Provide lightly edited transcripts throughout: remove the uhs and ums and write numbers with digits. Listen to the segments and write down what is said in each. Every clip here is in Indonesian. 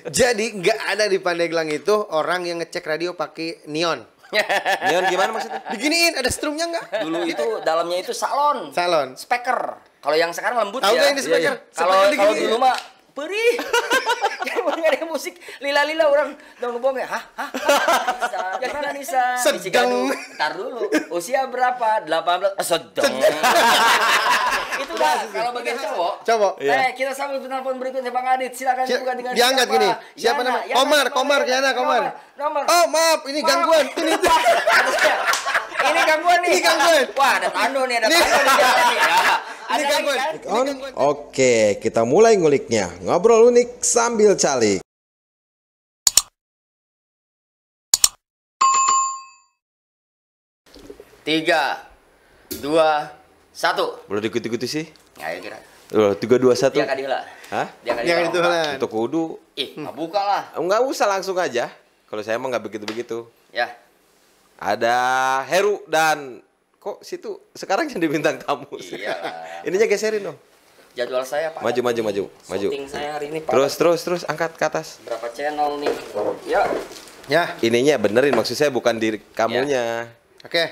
Jadi nggak ada di Pandeglang itu orang yang ngecek radio pakai neon. Neon gimana maksudnya? Diginiin ada strumnya nggak? Dulu itu dalamnya itu salon. Salon. Speaker. Kalau yang sekarang lembut Tahu ya. nggak ini speaker? Kalau Speaker diginiin. dulu mah perih. Jadi mau ada musik lila-lila orang dong ngomongnya. Hah? Gimana Nisa? Sedang. Ntar dulu. Usia berapa? 18. Sedang. Itu dah kalau bagian cowok. Coba. Kita sambut penelpon berikutnya Bang Adit. Silakan buka dengan Diangkat siapa? gini. Siapa Yana, nama? Komar, Yana. Nomor. Oh, maaf, ini gangguan. Ini gangguan nih. Ini gangguan. Wah, ada tando nih, ada tando di jalan nih. Ya. Ini Ada gangguan. lagi kan? Oke, kita mulai nguliknya. Ngobrol unik sambil calik. Tiga, dua, satu. Boleh diikuti-ikuti sih? Ayo kira. 3, 2, 1. Dia kadila. Hah? Dia kadila. Jangan itu lah. Untuk kudu. Nggak buka lah. Enggak usah langsung aja. Kalau saya emang nggak begitu-begitu. Ya. Ada Heru dan kok situ sekarang jadi bintang tamu sih. Iyalah. Ininya geserin dong. Jadwal saya Pak. Maju. Syuting saya hari ini Pak. Terus angkat ke atas. Berapa channel nih? Ya. Ya, Ininya benerin, maksud saya bukan diri kamunya. oke.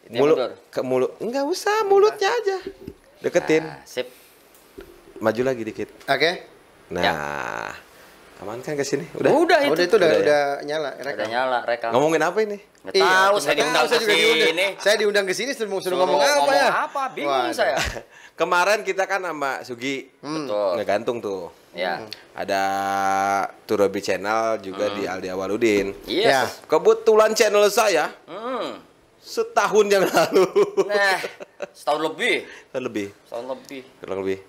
Ini mundur. Ke mulut. Enggak usah, mulutnya aja. Deketin. Nah, sip. Maju lagi dikit. Oke. Nah. Aman kan ke sini? Udah. Udah Oh, itu. udah nyala. Udah nyala rekam. Ngomongin apa ini? Nggak tahu saya diundang ke juga diundang. sini. Saya diundang ke sini suruh Suruh ngomong apa ya? Apa? Bingung Waduh. saya. Kemarin kita kan sama Sugi Betul. ngegantung tuh. Ya. Ada Turobi Channel juga di Aldi Awaludin. Ya. Yes. Kebetulan channel saya Hmm. setahun yang lalu. Nah, setahun lebih. Kurang Setahun lebih. lebih.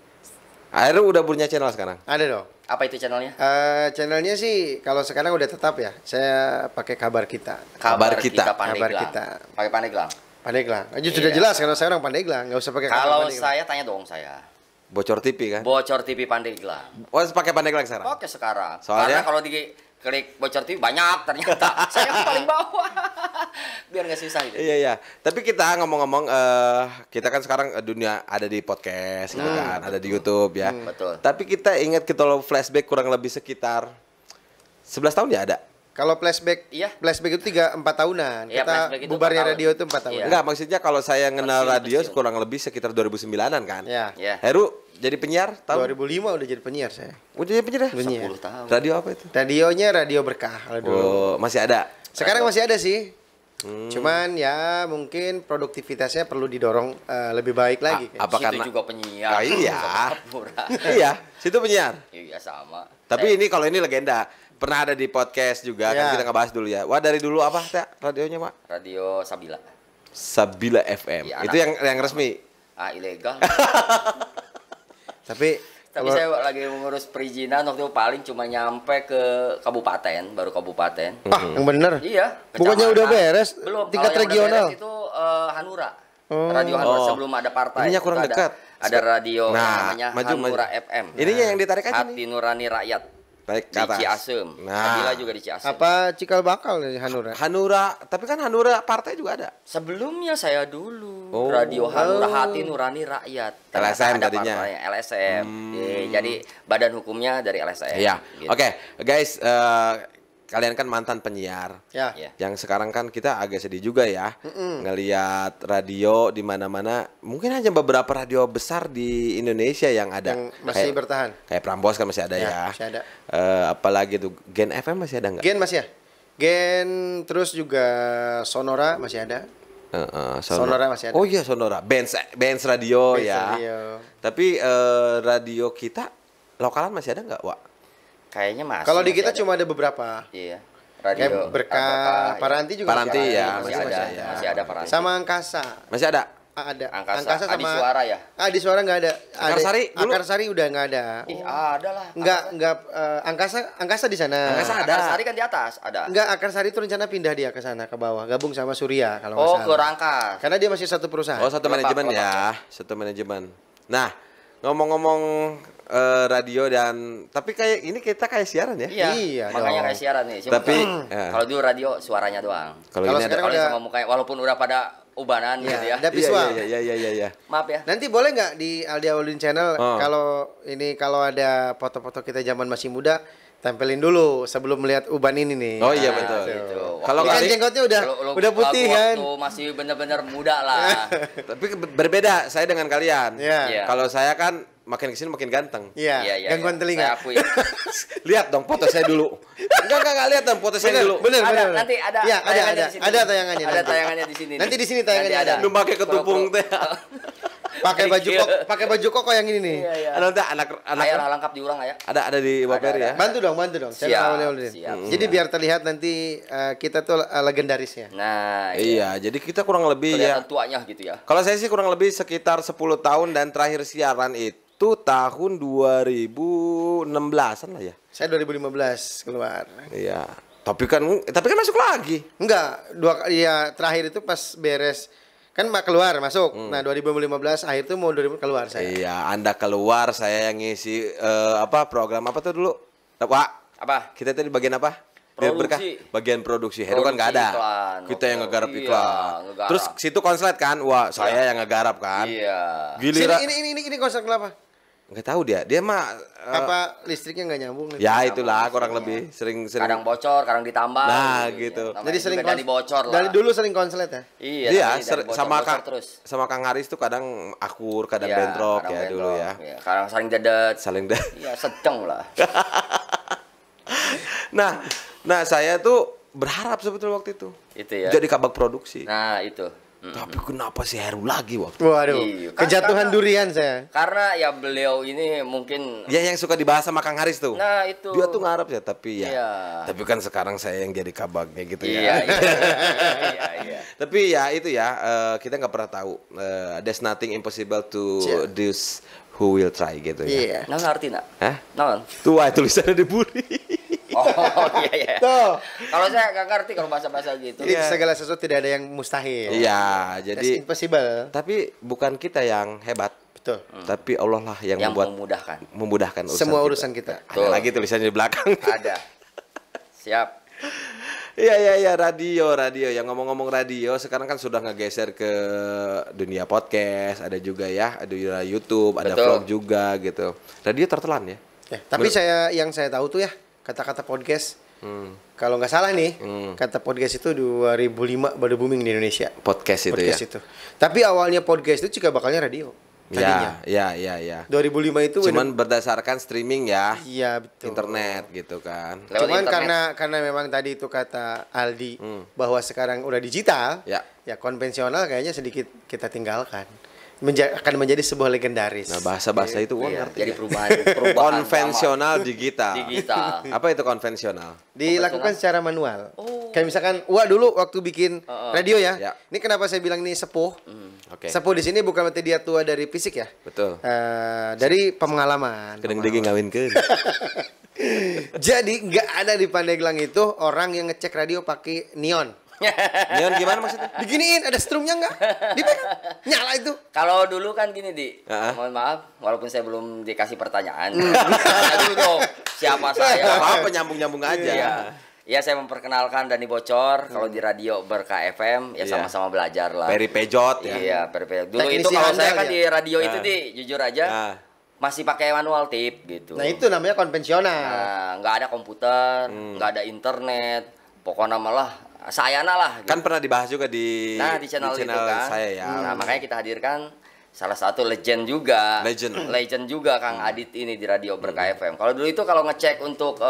Akhirnya udah punya channel sekarang. Ada dong. Apa itu channelnya? Channelnya sih kalau sekarang udah tetap ya. Saya pakai kabar kita. Kabar kita. Pandeglang. Kabar kita. Pakai Pandeglang. Pandeglang. Sudah Iya. jelas kalau saya orang Pandeglang, nggak usah pakai kabar Kalau Pandeglang. saya tanya dong saya. Bocor TV kan? Bocor TV Pandeglang. Oh, pakai Pandeglang sekarang. Oke sekarang. Soalnya? Karena kalau diklik Bocor TV banyak ternyata. Saya yang paling bawah. Biar nggak susah gitu. Iya. Tapi kita ngomong-ngomong, kita kan sekarang dunia ada di podcast, gitu kan, ada di YouTube ya. Betul. Tapi kita ingat kita lo flashback kurang lebih sekitar 11 tahun ya ada. Kalau flashback, Iya. flashback itu 3-4 tahunan. Iya, Kita flashback itu bubarnya 4 tahun. radio itu 4 tahun. Iya. Enggak, maksudnya kalau saya kenal Kecil, radio kecil. kurang lebih sekitar 2009-an kan. Ya. Ya. Heru jadi penyiar tahun 2005 udah jadi penyiar saya. udah jadi penyiar. Penyiar. 10 tahun. Radio apa itu? Radionya Radio Berkah kalau dulu. Oh, masih ada. Sekarang masih ada sih. Cuman ya mungkin produktivitasnya perlu didorong lebih baik lagi. Apa Situ karena juga penyiar. Ah, iya. Murah. Iya, situ penyiar. Iya sama. Tapi ini kalau ini legenda. Pernah ada di podcast juga kan Ya. kita ngebahas dulu ya. Wah, dari dulu apa Teh radionya, Pak? Radio Sabila. Sabila FM. Iya, Itu yang resmi. Ilegal. Tapi Tapi kalau- saya lagi mengurus perizinan waktu itu paling cuma nyampe ke kabupaten, baru kabupaten. yang bener. Iya. Bukannya kecamatan. udah beres? Belum. Tingkat Kalau yang udah regional? beres itu Hanura. Radio Hanura Oh. sebelum ada partai. Ininya kurang Itu dekat. Ada radio Nah, namanya maju, Hanura maju. FM. Ininya yang ditarik aja Hati nih. Nurani Rakyat. Tarik Di ke atas. Ciasem. Nah. Sabila juga di Ciasem. Apa cikal bakal dari Hanura? Hanura, tapi kan Hanura partai juga ada. Sebelumnya saya dulu Oh. Radio Hanura Hati Nurani Rakyat. Ternyata LSM ada tadinya. partainya, LSM. Jadi badan hukumnya dari LSM. Iya. gitu. Oke, guys, kalian kan mantan penyiar. Ya. Iya. Yang sekarang kan kita agak sedih juga ya ngelihat radio di mana-mana. Mungkin hanya beberapa radio besar di Indonesia yang ada. Yang masih bertahan. Kayak Prambors kan masih ada ya. Masih ada. Apalagi tuh Gen FM masih ada nggak? Gen masih ya? Gen terus juga Sonora masih ada. Sonora masih ada. Oh iya Sonora. Bands radio Bands ya. radio. Tapi radio kita lokalan masih ada nggak, Wak? Kayaknya masih. Kalau di masih kita ada. cuma ada beberapa. Iya. Kayak Radio Berkah, Paranti juga Paranti masih ya, ada. masih masih ada. ada. Masih ada Paranti. Sama Angkasa. Masih ada. Ada. Angkasa. Adi Suara ya? Adi Suara nggak ada. Akarsari dulu? Akarsari udah nggak ada. Ih, ada lah. Nggak Angkasa di sana. Angkasa ada. Sari kan di atas, ada. Nggak, Akarsari itu rencana pindah dia ke sana ke bawah, gabung sama Surya kalau nggak Oh, salah. ke Rangkas. Karena dia masih satu perusahaan. Oh, satu Kelopak, manajemen kelopak. ya. Satu manajemen. Nah, ngomong-ngomong radio dan tapi kayak ini kita kayak siaran ya. Iya makanya dong. kayak siaran nih. Cuma Tapi, kan ya. kalau dulu radio suaranya doang. Kalau Kalau ini ada sekarang Kalau udah- sama mukanya walaupun udah pada ubanan Iya, gitu ya. ada visual. Iya. Maaf ya. Nanti boleh nggak di Aldi Awaludin Channel Oh. kalau ada foto-foto kita zaman masih muda tempelin dulu sebelum melihat uban ini nih. Oh iya Nah, betul. gitu. Kalau Ini kan kali jenggotnya udah putih waktu kan. masih benar-benar muda lah. tapi berbeda saya dengan kalian. Iya. Iya. Kalau saya kan makin kesini makin ganteng. Iya, gangguan telinga. Saya akui. Lihat dong foto saya dulu. Enggak lihat dong foto saya dulu. Bener, Ada, bener. nanti ada Iya, tayangannya di sini. ada tayangannya Ada nanti. tayangannya di sini. Nanti nih. di sini tayangannya Nanti ada. Lu pakai ketupung Pro-pro. teh. Pakai baju koko yang ini nih. Iya, iya. Ada nanti anak Ayah lah lengkap diulang ya. ada di Waperi ya. Bantu dong. Saya Siap, awalnya udah. siap, Jadi biar terlihat nanti kita tuh legendarisnya. Nah, Iya, jadi kita kurang lebih ya. kelihatan tuanya gitu ya. Kalau saya sih kurang lebih sekitar 10 tahun dan terakhir siaran itu tahun 2016-an lah ya. Saya 2015 keluar. Iya. Tapi kan masuk lagi. Enggak, ya terakhir itu pas beres kan keluar masuk. Nah, 2015 akhir tuh mau 2000 keluar saya. Iya, Anda keluar, saya yang ngisi program apa tuh dulu? Pak, Apa? kita tadi bagian apa? Biar berkah. Produksi. Bagian produksi. Heru kan nggak ada. Iklan. Kita yang Oke. ngegarap Iya, iklan. ngegarap. Terus situ konslet kan? Wah, saya yang ngegarap kan. Iya. Giliran Ini konsep kenapa? nggak tahu dia mah Apa listriknya nggak nyambung? ya itulah kurang lebih sering Kadang bocor, kadang ditambah. Nah, gitu. Namanya Jadi sering juga dari bocor lah. Dari dulu sering konslet ya. Iya, Iya, dari bocor, sama bocor Kang terus. sama Kang Haris tuh kadang akur, kadang Iya, bentrok kadang ya bentrok, dulu ya. Iya, kadang saling dedet. Saling Iya, sedang lah. Nah, saya tuh berharap sebetulnya waktu itu. Itu ya. Jadi kabak produksi. Nah, itu. Tapi kenapa si Heru lagi waktu? Waduh, Iya, kan kejatuhan karena- durian saya. Karena ya beliau ini mungkin Ya yang suka dibahas sama Kang Haris tuh. Nah, itu. Dia tuh ngarep ya, tapi ya. Iya. Tapi kan sekarang saya yang jadi kabaknya gitu Iya, ya. iya. Tapi ya itu ya, kita nggak pernah tahu. There's nothing impossible to Iya. those who will try gitu ya. Iya. Nah, ngerti nak? Hah? Non. Tua tulisannya diburi. Oh, iya. Tuh. Kalau saya nggak ngerti kalau bahasa-bahasa gitu. Jadi segala sesuatu tidak ada yang mustahil. Iya, That's jadi impossible. tapi bukan kita yang hebat, Betul. tapi Allah lah yang, Yang membuat memudahkan. urusan Semua kita. urusan kita. Ada Betul. lagi tulisannya di belakang. Ada. Siap. Iya radio yang ngomong-ngomong radio sekarang kan sudah ngegeser ke dunia podcast, ada juga ya, ada YouTube, ada Betul. vlog juga gitu. Radio tertelan ya. Ya, tapi yang saya tahu tuh ya kata-kata podcast. Kalau nggak salah nih, kata podcast itu 2005 baru booming di Indonesia. Podcast itu Podcast ya. itu. Tapi awalnya podcast itu juga bakalnya radio. Tadinya. Ya. 2005 itu Cuman berdasarkan streaming ya, iya betul. internet gitu kan. Lewat Cuman internet. karena memang tadi itu kata Aldi bahwa sekarang udah digital, Ya. ya konvensional kayaknya sedikit kita tinggalkan. Akan menjadi sebuah legendaris. Nah, bahasa-bahasa itu gua Iya, ngerti. jadi ya. perubahan Konvensional digital. Digital. Apa itu konvensional? Dilakukan secara manual. Kayak misalkan, dulu waktu bikin radio ya. Ya. Ini kenapa saya bilang ini sepuh? Oke. Sepuh di sini bukan berarti dia tua dari fisik ya. Betul. Dari pengalaman. Kedeng degi ngawinkeun. Jadi nggak ada di Pandeglang itu orang yang ngecek radio pakai neon. Neon gimana maksudnya? Diginiin ada strumnya nggak? Dipegang nyala itu. Kalau dulu kan gini, Di. Heeh. Mohon maaf, walaupun saya belum dikasih pertanyaan. Tanya dulu dong, siapa saya? Apa nyambung-nyambung aja. Iya. Ya, saya memperkenalkan Dani Bocor. Kalau di radio Berkah FM, ya Iya. sama-sama belajar lah. Peri Pejot ya. Iya, Dulu Teknisi itu kalau saya handal kan ya? di radio itu, Nah. Di, jujur aja, Nah. masih pakai manual tape gitu. Nah itu namanya konvensional. Nah, nggak ada komputer, nggak ada internet. Pokoknya malah sayana lah. Gitu. Kan pernah dibahas juga di Nah, di channel itu kan. saya ya. Nah, makanya kita hadirkan salah satu legend juga. Legend. juga Kang Adit ini di Radio Berkah FM. Kalau dulu itu kalau ngecek untuk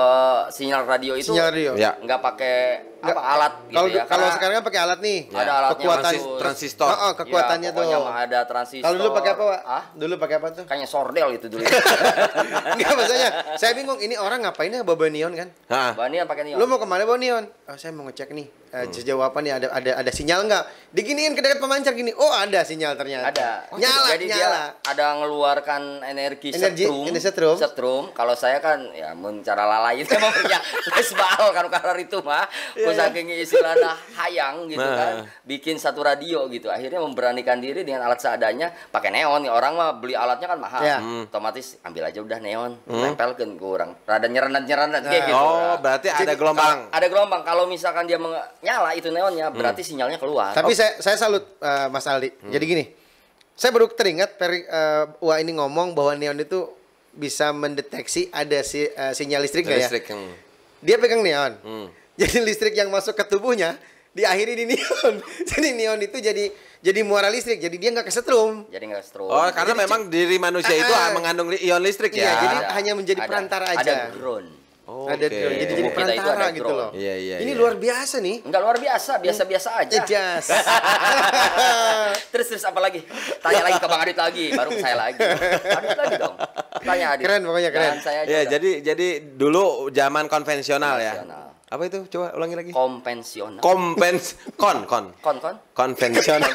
sinyal radio itu Sinyal radio. Ya. nggak pakai Nggak- alat gitu Kalau ya. kalau Karena sekarang kan pakai alat nih. ada alatnya Kekuatan khusus. transistor. Kekuatannya Ya, pokoknya tuh. mah ada transistor. Kalau dulu pakai apa, Pak? Ah? Dulu pakai apa tuh? Kayaknya sordel itu dulu. Enggak maksudnya. Saya bingung ini orang ngapain ya bawa neon kan? Hah. Banian pakai neon. Lu mau kemana bawa neon? Oh, saya mau ngecek nih. Sejauh apa nih ada sinyal nggak? Diginiin ke dekat pemancar gini. Oh, ada sinyal ternyata. Ada. Nyala, Jadi nyala. dia ada ngeluarkan energi Energi setrum. setrum. Kalau saya kan ya mun cara lalai itu emang punya lesbal kan karena itu mah. Ku saking istilahnya hayang gitu Nah. kan. Bikin satu radio gitu. Akhirnya memberanikan diri dengan alat seadanya pakai neon. Ya, orang mah beli alatnya kan mahal. Ya. Otomatis ambil aja udah neon, tempelkeun ke urang. Rada nyerenat-nyerenat kayak gitu. Oh, berarti ada gelombang. Ada gelombang. Kalau misalkan dia nyala itu neonnya, berarti sinyalnya keluar. Tapi saya salut Mas Aldi. Jadi gini. Saya baru teringat wah ini ngomong bahwa neon itu bisa mendeteksi ada sinyal listrik nggak ya? Listrik. Dia pegang neon. Jadi listrik yang masuk ke tubuhnya diakhiri di neon. Jadi neon itu jadi muara listrik. Jadi dia nggak kesetrum. Jadi nggak stroke. Oh, karena memang diri manusia itu mengandung ion listrik Iya, ya. jadi hanya menjadi perantara aja. Ada ground. Oh, Ada oke. drone. Jadi Tubuh kita itu perantara ada gitu drone. loh. Iya, iya, Ini iya. luar biasa nih. Enggak luar biasa, biasa-biasa aja. Ejas. Terus apa lagi? Tanya lagi ke Bang Adit lagi, baru ke saya lagi. Adit lagi dong. Tanya Adit. Keren, pokoknya keren. Jangan saya aja Ya, udah. jadi dulu zaman konvensional ya. Konvensional. Apa itu? Coba ulangi lagi. Konvensional. Kon. Kon. Konvensional.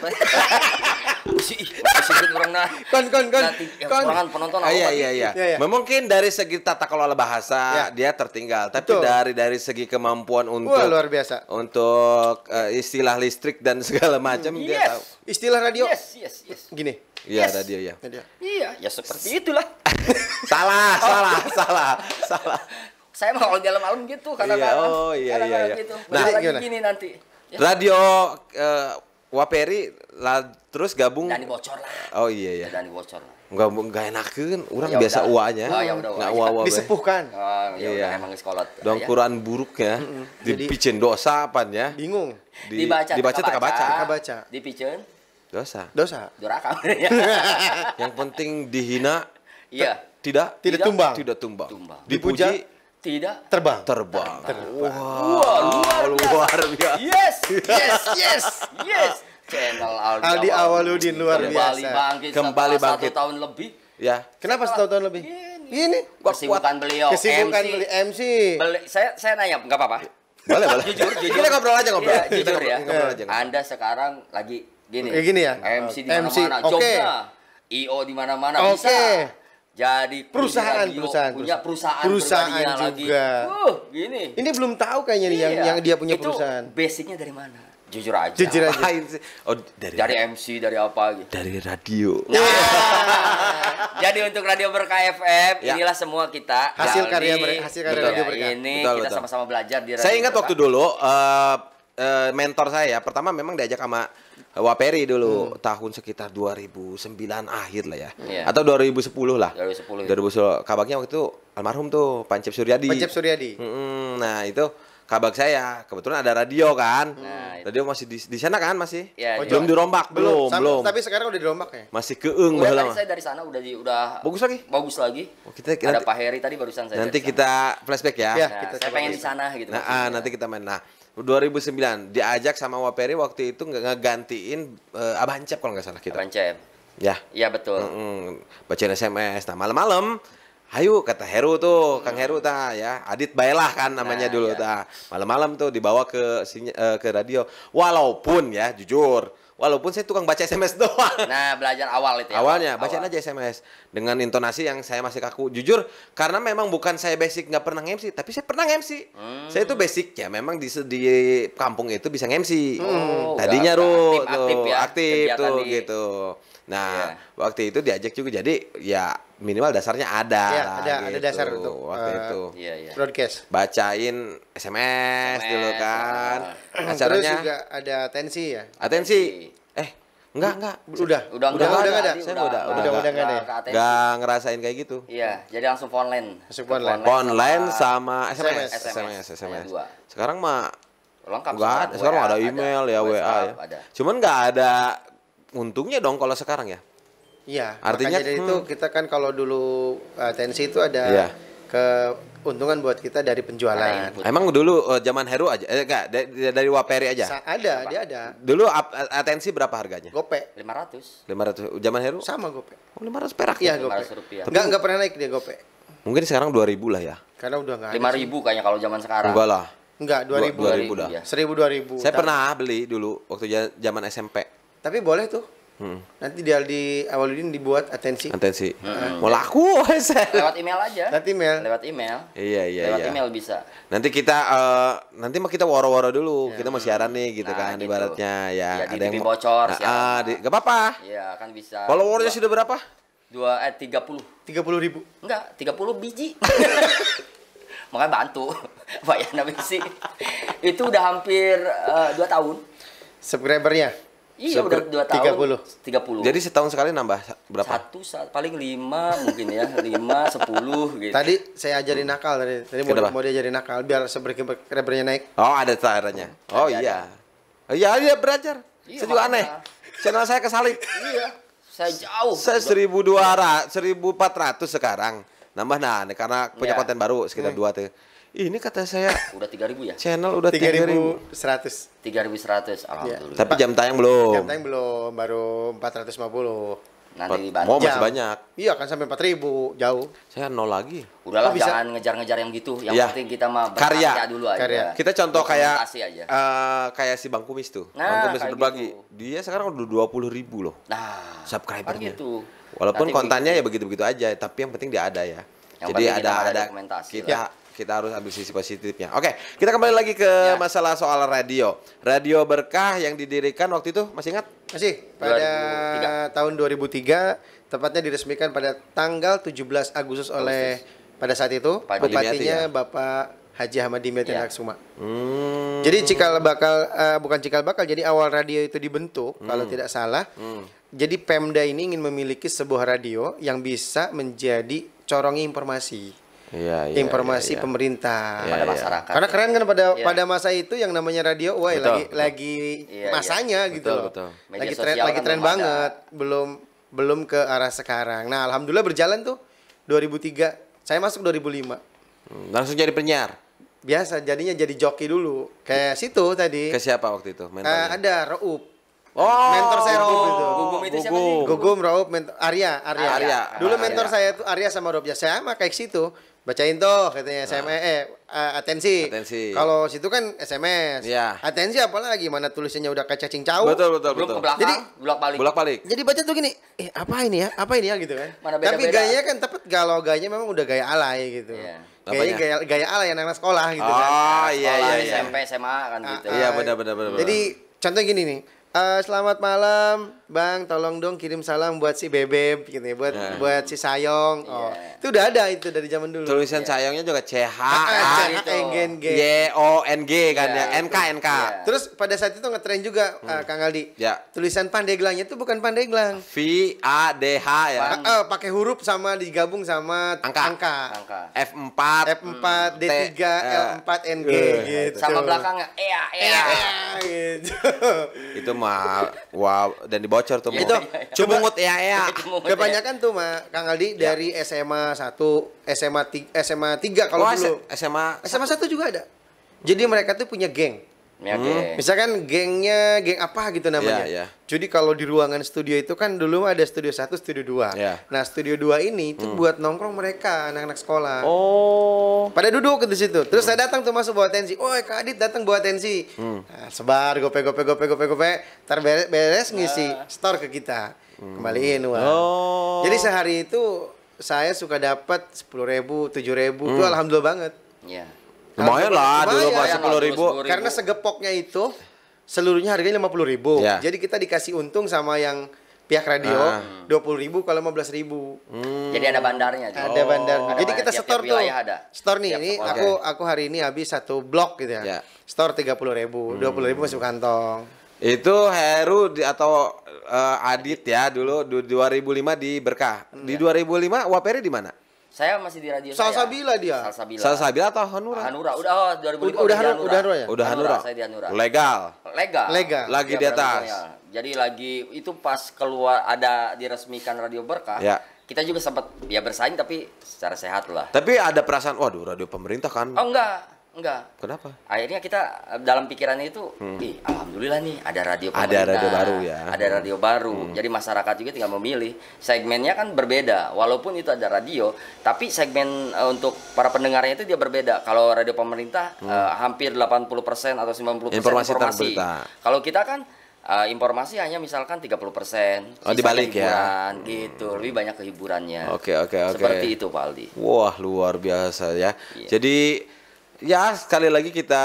Disebut orang nah. Kon. Nanti yang Kon. kurangan penonton Ah, apa iya, lagi? iya, iya. Iya, iya. Mungkin dari segi tata kelola bahasa dia tertinggal, tapi Betul. dari segi kemampuan untuk Wah, luar biasa. untuk istilah listrik dan segala macam dia tahu. Yes. Istilah radio Yes. gini. Iya, Yes. radio ya. Radio. Iya, ya seperti itulah. Salah. Saya mah kalau jalan malam gitu kadang-kadang. Iya, oh, iya, Kadang-kadang iya. Gitu. Nah, Bentar lagi gimana? gini nanti. Ya. Radio Waperi terus gabung. Dani bocor lah. Oh iya ya. Dani bocor lah. Enggak enakeun, urang Ya biasa udah. uanya. Oh, ya udah, Enggak uanya. uwa-uwa. Disepuhkan. Oh, ya Iya. udah emang sekolot. Dong Ya. Quran buruk ya. Jadi- Dipicen dosa apaan ya? Bingung. Dibaca teka baca. Teka baca. Dipiceun, Dosa. Dosa. durakam. Yang penting dihina Iya. tidak Tidak tumbang. Tidak tumbang. Tumbang. Dipuja. Dipuji Tidak. Terbang. terbang. Wah, luar biasa. Yes. Channel Aldi Awaludin luar Kembali biasa. bangkit. Kembali setelah bangkit. 1 tahun lebih. Ya. Kenapa setahun lebih? Ini Kesibukan beliau. kesibukan MC. beli MC. Saya nanya, nggak apa-apa. Boleh. Jujur. Kita ngobrol aja ngobrol. Iya, Kita jujur ya. ngobrol aja. Anda sekarang lagi gini. Kayak gini ya? MC di MC, mana-mana, oke. jobnya. IO di mana-mana Oke. bisa. Jadi Perusahaan, punya perusahaan Perusahaan pribadinya juga. lagi. Gini. Ini belum tahu kayaknya nih Iya. yang dia punya Itu perusahaan. basicnya dari mana? Jujur aja. Jujur aja. Ngapain sih? Oh, Dari MC, dari apa gitu. dari radio. Jadi untuk Radio Berkah FM, Ya. inilah semua kita. Hasil Jadi, karya mereka, hasil karya iya, Radio Berkah. Ini Betul, kita betul. sama-sama belajar di Radio Saya ingat Berkah. waktu dulu mentor saya pertama memang diajak sama Waperi dulu tahun sekitar 2009 akhir lah ya. Iya. Atau 2010 lah. 2010. 2010 kabaknya waktu itu almarhum tuh Pancep Suryadi. Pancep Suryadi. Nah, itu kabak saya. Kebetulan ada radio kan. Nah, itu. Radio masih di sana kan masih? Iya, belum iya. dirombak, belum. Tapi sekarang udah dirombak ya. Masih keeng Udah baheula tadi mah. saya dari sana udah Bagus lagi? Bagus lagi. Oh, kita Ada nanti, Pak Heri tadi barusan saya. nanti dari sana. kita flashback ya. Ya. Nah, kita saya coba pengen gitu. di sana gitu. Nah, maksudnya. nanti kita main. Nah, 2009 diajak sama Waperi waktu itu ngegantiin Abang Cep kalau nggak salah kita. Abang Cep. Ya. Iya betul. Bacain SMS. Nah, malam-malam hayu kata Heru tuh, Kang Heru tah ya. Adit Baelah kan namanya Nah, dulu iya. tah. Malam-malam tuh dibawa ke radio. Walaupun ya jujur, walaupun saya tukang baca SMS doang. Nah, belajar awal itu ya. Awalnya Awal. bacain aja SMS dengan intonasi yang saya masih kaku. Jujur, karena memang bukan saya basic nggak pernah MC, tapi saya pernah MC. Saya itu basic ya, memang di kampung itu bisa MC. Tadinya udah tuh aktif ya, aktif tuh kegiatan di- gitu. Nah, Iya. waktu itu diajak juga jadi ya minimal dasarnya ada Ya, lah ada gitu, dasar untuk waktu itu. Iya, iya. Broadcast. Bacain SMS dulu kan. Terus Acaranya juga ada tensi ya. atensi. Enggak. Udah. Udah nggak nggak ada. tadi, Saya udah nggak ada. ke atensi. Nggak ngerasain kayak gitu. Iya, jadi langsung phone line. Langsung Ke phone line. Online sama SMS. SMS. Hanya dua. Sekarang mah Lengkap nggak ada. Sekarang ada email ya, WA ya. Ada. Cuman nggak ada untungnya dong kalau sekarang ya. Iya. Artinya, Makanya dari itu kita kan kalau dulu tensi itu ada Iya. keuntungan buat kita dari penjualan. Ada input. Emang dulu zaman Heru aja, enggak dari Waperi aja. Ada, dia ada. Dulu atensi berapa harganya? Gope 500. 500. Zaman Heru? sama gope. Oh, 500 perak Iya, ya? gope. 500 rupiah. Enggak pernah naik dia gope. Mungkin sekarang 2000 lah ya. Karena udah enggak ada. 5.000 kayaknya kalau zaman sekarang. Enggak lah. Enggak, 2000. 2000 dah. ya. 1000 2000. Saya pernah beli dulu waktu zaman SMP. Tapi boleh tuh. Nanti dia di Awaludin dibuat atensi. Atensi. Mau laku saya. Lewat email aja. Nanti email. Lewat email. Iya. Lewat email bisa. Nanti kita nanti mah kita woro-woro dulu. Kita mau siaran nih gitu Nah, kan gitu. ibaratnya ya. Ya, di TV bocor, siaran. Gak apa-apa. Iya, kan bisa. Followernya sudah berapa? 30. 30.000. Enggak, 30 biji. Makanya bantu. Pak Yana Bisi. Itu udah hampir 2 tahun. Subscribernya. Iya udah 2 tahun. 30. Jadi setahun sekali nambah berapa? Paling 5 mungkin ya, 5, 10 gitu. Tadi saya ajarin nakal tadi mau diajarin nakal biar subscribernya naik. Oh, ada caranya. Oh iya. Oh iya, dia belajar. Iya, Saya juga makanya. aneh. Channel saya kesalip. Iya. Saya jauh. Saya 1.200, 1.400 sekarang. Nambah karena punya Iya. konten baru sekitar 2 tuh. Ini kata saya Udah 3.000 ya? channel udah 3.000. 3.100. 3.100 alhamdulillah. Tapi jam tayang belum. Jam tayang belum, baru 450. Nanti Mau dibantu. masih banyak. Iya kan sampai 4.000, jauh. Saya 0 lagi. Udahlah Oh, bisa. jangan ngejar-ngejar yang gitu. Yang Iya. penting kita mah Karya. berkarya dulu aja. Karya. Kita contoh kayak Dokumentasi aja. kayak si Bang Kumis tuh. Nah, Bang Kumis kayak berbagi. gitu. Dia sekarang udah 20.000 loh Nah, subscribernya. kan gitu. Walaupun Nanti kontennya ya begitu. begitu-begitu aja, tapi yang penting dia ada ya. Yang Jadi penting kita ada ada dokumentasi kita harus ambil sisi positifnya. Oke, kita kembali lagi ke Ya. masalah soal radio. Radio Berkah yang didirikan waktu itu masih ingat? Masih pada 2003. tahun 2003, tepatnya diresmikan pada tanggal 17 Agustus oleh pada saat itu Pak Dimyati bupatinya ya? Bapak Haji Ahmad Dimyati Ya. Laksuma. Hmm. Jadi bukan cikal bakal, jadi awal radio itu dibentuk kalau tidak salah. Jadi Pemda ini ingin memiliki sebuah radio yang bisa menjadi corong informasi. Iya, iya, Informasi iya, iya. pemerintah. Iya, Pada iya. masyarakat. Karena keren kan Iya. pada masa itu yang namanya radio, wah Betul, lagi Iya, masanya gitu Betul, loh. betul. Media Lagi sosial tren kan tren belum banget, belum ke arah sekarang. Nah, alhamdulillah berjalan tuh 2003. Saya masuk 2005. Langsung jadi penyiar. Biasa jadinya jadi joki dulu. Kayak situ tadi. Ke siapa waktu itu? Mentornya? Ada Raup. Oh, mentor saya Raup itu. Gugum itu siapa sih? Gugum, Raup, Arya. Arya. Dulu Arya. mentor saya tuh Arya sama Raup. Ya saya mah kayak situ. Bacain tuh katanya atensi. Atensi. Kalau situ kan SMS. Iya. Atensi apalagi mana tulisannya udah kayak cacing cau. Betul, betul, Belum betul. ke belakang, Jadi- bolak-balik. Bolak-balik. Jadi baca tuh gini, apa ini ya? Apa ini ya gitu kan. Mana Tapi beda-beda. gayanya kan tepat kalau gayanya memang udah gaya alay gitu. Iya. Gaya Apanya? gaya alay anak sekolah gitu kan. Oh, iya, Sekolah, iya, iya. SMP, SMA kan gitu. Iya, benar. Jadi contoh gini nih. Selamat malam, Bang. Tolong dong kirim salam buat si Bebeb gitu ya, buat si Sayong. Oh, Iya. itu udah ada itu dari zaman dulu. Tulisan sayangnya juga CH gitu. YONG kan Iya, ya. NK. Iya. Terus pada saat itu ngetren juga Kang Aldi. Ya. Tulisan Pandeglangnya itu bukan Pandeglang. VADH ya. Pakai huruf sama digabung sama Angka. angka. Angka. F4 F4, D3, L4, NG gitu. Sama belakangnya Iya, gitu. itu mah wow dan dibocor tuh. Itu, Cumungut ya. Kebanyakan tuh Kang Aldi dari SMA 1, SMA 3 kalau dulu. SMA SMA 1 juga ada. Jadi mereka tuh punya geng. Ya, oke. Misalkan gengnya geng apa gitu namanya. Iya, iya. Jadi kalau di ruangan studio itu kan dulu ada studio 1, studio 2. Iya. Nah, studio 2 ini itu buat nongkrong mereka anak-anak sekolah. Oh. Pada duduk di situ. Terus saya datang tuh masuk bawa tensi. Oh, Kak Adit datang bawa tensi. Nah, sebar gope. Ntar beres ngisi store ke kita. Kembaliin uang. Oh. Jadi sehari itu saya suka dapat 10.000, 7.000. Itu alhamdulillah banget. Iya. Lumayan lah dulu Lumayan. masih 10.000. Karena segepoknya itu seluruhnya harganya 50.000. Ya. Jadi kita dikasih untung sama yang pihak radio 20.000 kalau 15.000. Jadi ada bandarnya. Ada bandarnya. Ada Jadi kita tiap-tiap store tuh. wilayah ada. Store nih, Tiap ini sekolah. aku hari ini habis satu blok gitu ya. Ya. Store 30.000, 20.000 masuk kantong. Itu Heru atau Adit ya dulu 2005 di Berkah. Di 2005 Waperi di mana? Saya masih di radio Salsabila dia. Salsabila. Salsabila atau Hanura? Hanura. Udah 2005 Udah di Hanura ya? Udah Hanura. Saya di Hanura. Legal. Legal. Legal. Lagi Iya, di atas. radionya. Jadi lagi itu pas keluar ada diresmikan Radio Berkah. Ya. Kita juga sempat ya bersaing tapi secara sehat lah. Tapi ada perasaan, waduh radio pemerintah kan. Oh enggak. Kenapa? Akhirnya kita dalam pikirannya itu, ih alhamdulillah nih ada radio Ada pemerintah. radio baru ya. Ada radio baru. Jadi masyarakat juga tinggal memilih. Segmennya kan berbeda. Walaupun itu ada radio, tapi segmen untuk para pendengarnya itu dia berbeda. Kalau radio pemerintah hampir 80% atau 90% Informasi terberita. Kalau kita kan informasi hanya misalkan 30%. Oh, dibalik ya. hiburan, gitu. Lebih banyak kehiburannya. Oke. Seperti itu Pak Aldi. Wah, luar biasa ya. Iya. Jadi ya sekali lagi kita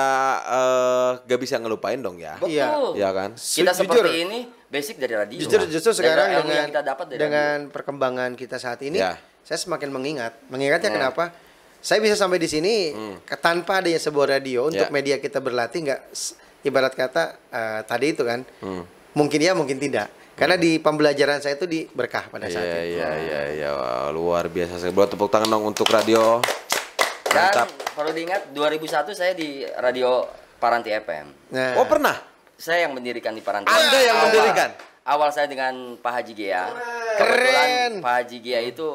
gak bisa ngelupain dong ya. Iya. Betul. Iya kan? Kita Jujur. seperti ini basic dari radio. Justru sekarang Dari ilmu dengan yang kita dapat dari dengan perkembangan kita saat ini, Ya. saya semakin mengingat. Mengingatnya kenapa? Saya bisa sampai di sini tanpa adanya sebuah radio untuk Ya. media kita berlatih, nggak ibarat kata tadi itu kan Mungkin ya, mungkin tidak. Karena di pembelajaran saya itu di Berkah pada saat itu. Iya. Wah, luar biasa. Saya buat tepuk tangan dong untuk radio. Dan Mantap. perlu diingat 2001 saya di radio Paranti FM. Nah, Oh, pernah? Saya yang mendirikan di Paranti. Anda yang Awal- mendirikan? Awal saya dengan Pak Haji Gia. Keren. Kebetulan Pak Haji Gia itu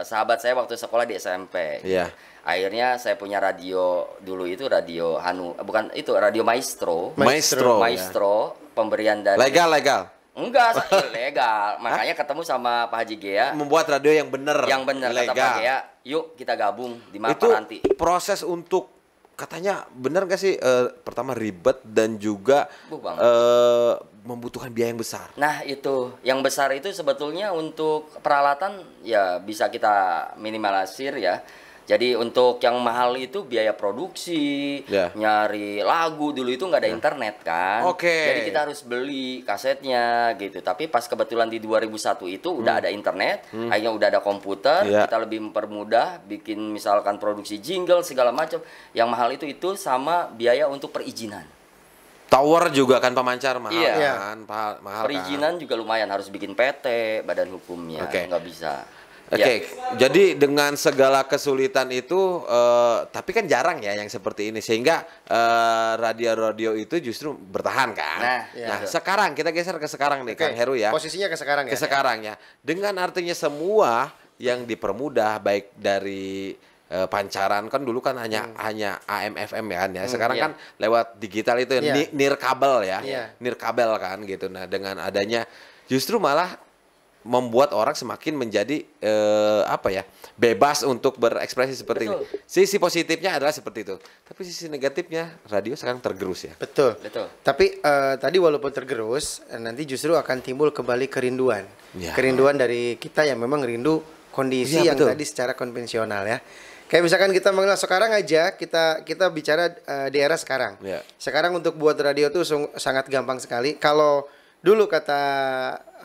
sahabat saya waktu sekolah di SMP. Iya. Akhirnya saya punya radio dulu itu radio bukan itu radio Maestro. Maestro. Maestro pemberian dari Legal. Enggak, ilegal. Makanya ketemu sama Pak Haji Gia. Membuat radio yang benar. Yang benar kata Pak legal. Gia, yuk kita gabung di Itu Paranti. proses untuk katanya benar gak sih pertama ribet dan juga Bang. membutuhkan biaya yang besar. Nah itu, yang besar itu sebetulnya untuk peralatan ya bisa kita minimalisir ya. Jadi untuk yang mahal itu biaya produksi, Ya. nyari lagu dulu itu nggak ada internet kan. Oke. Jadi kita harus beli kasetnya gitu. Tapi pas kebetulan di 2001 itu udah ada internet, akhirnya udah ada komputer, Ya. kita lebih mempermudah bikin misalkan produksi jingle segala macam. Yang mahal itu sama biaya untuk perizinan. Tower juga kan pemancar mahal Iya. kan, mahal Perizinan juga lumayan, harus bikin PT, badan hukumnya, Oke. nggak bisa. Oke, Ya. jadi dengan segala kesulitan itu, tapi kan jarang ya yang seperti ini, sehingga radio-radio itu justru bertahan kan. Nah, Nah, betul. sekarang kita geser ke sekarang nih, oke. Kang Heru ya. Posisinya ke sekarang ya. Ke sekarang ya. Dengan artinya semua yang dipermudah, baik dari pancaran kan dulu kan hanya AM FM ya kan ya. Sekarang iya. kan lewat digital itu Iya. nirkabel ya. Iya. Nirkabel kan gitu. Nah, dengan adanya justru malah membuat orang semakin menjadi bebas untuk berekspresi seperti Betul. ini. Sisi positifnya adalah seperti itu. Tapi sisi negatifnya radio sekarang tergerus ya. Betul. Betul. Tapi tadi walaupun tergerus, nanti justru akan timbul kembali kerinduan. Ya. Kerinduan dari kita yang memang rindu kondisi Iya, yang betul. tadi secara konvensional ya. Kayak misalkan kita mengenal sekarang aja, kita bicara di era sekarang. Ya. Sekarang untuk buat radio tuh sangat gampang sekali. Kalau dulu kata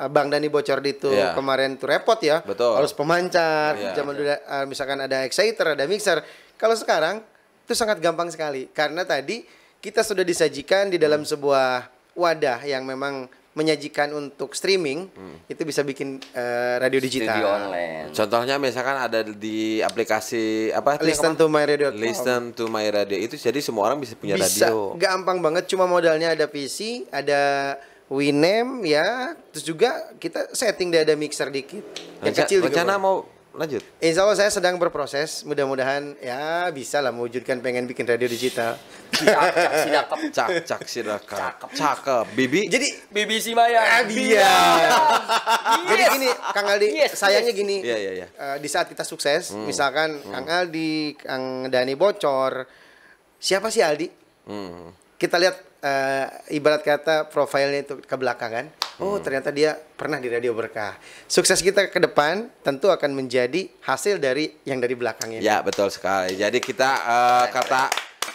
Bang Dani Bocor itu Iya. kemarin tuh repot ya. Betul. Harus pemancar, Iya. zaman dulu misalkan ada exciter, ada mixer. Kalau sekarang itu sangat gampang sekali karena tadi kita sudah disajikan di dalam sebuah wadah yang memang menyajikan untuk streaming, itu bisa bikin radio digital. Studio online. Contohnya misalkan ada di aplikasi apa itu Listen yang to my radio. Listen to my radio itu, jadi semua orang bisa punya Bisa radio. gampang banget, cuma modalnya ada PC, ada Winamp ya, terus juga kita setting dia ada mixer dikit. Yang kecil juga Rencana boleh. mau lanjut? Insya Allah saya sedang berproses, mudah-mudahan ya bisa lah mewujudkan pengen bikin radio digital. Cak cakep. Bibi. Jadi BBC Maya. dia. Jadi gini, Kang Aldi, Yes, sayangnya yes. gini. Iya. Di saat kita sukses, misalkan Kang Aldi, Kang Dani Bocor, siapa sih Aldi? Hmm. Kita lihat ibarat kata profilnya itu ke belakang kan. Oh, ternyata dia pernah di Radio Berkah. Sukses kita ke depan tentu akan menjadi hasil dari yang dari belakang ini. Ya, betul sekali. Jadi kita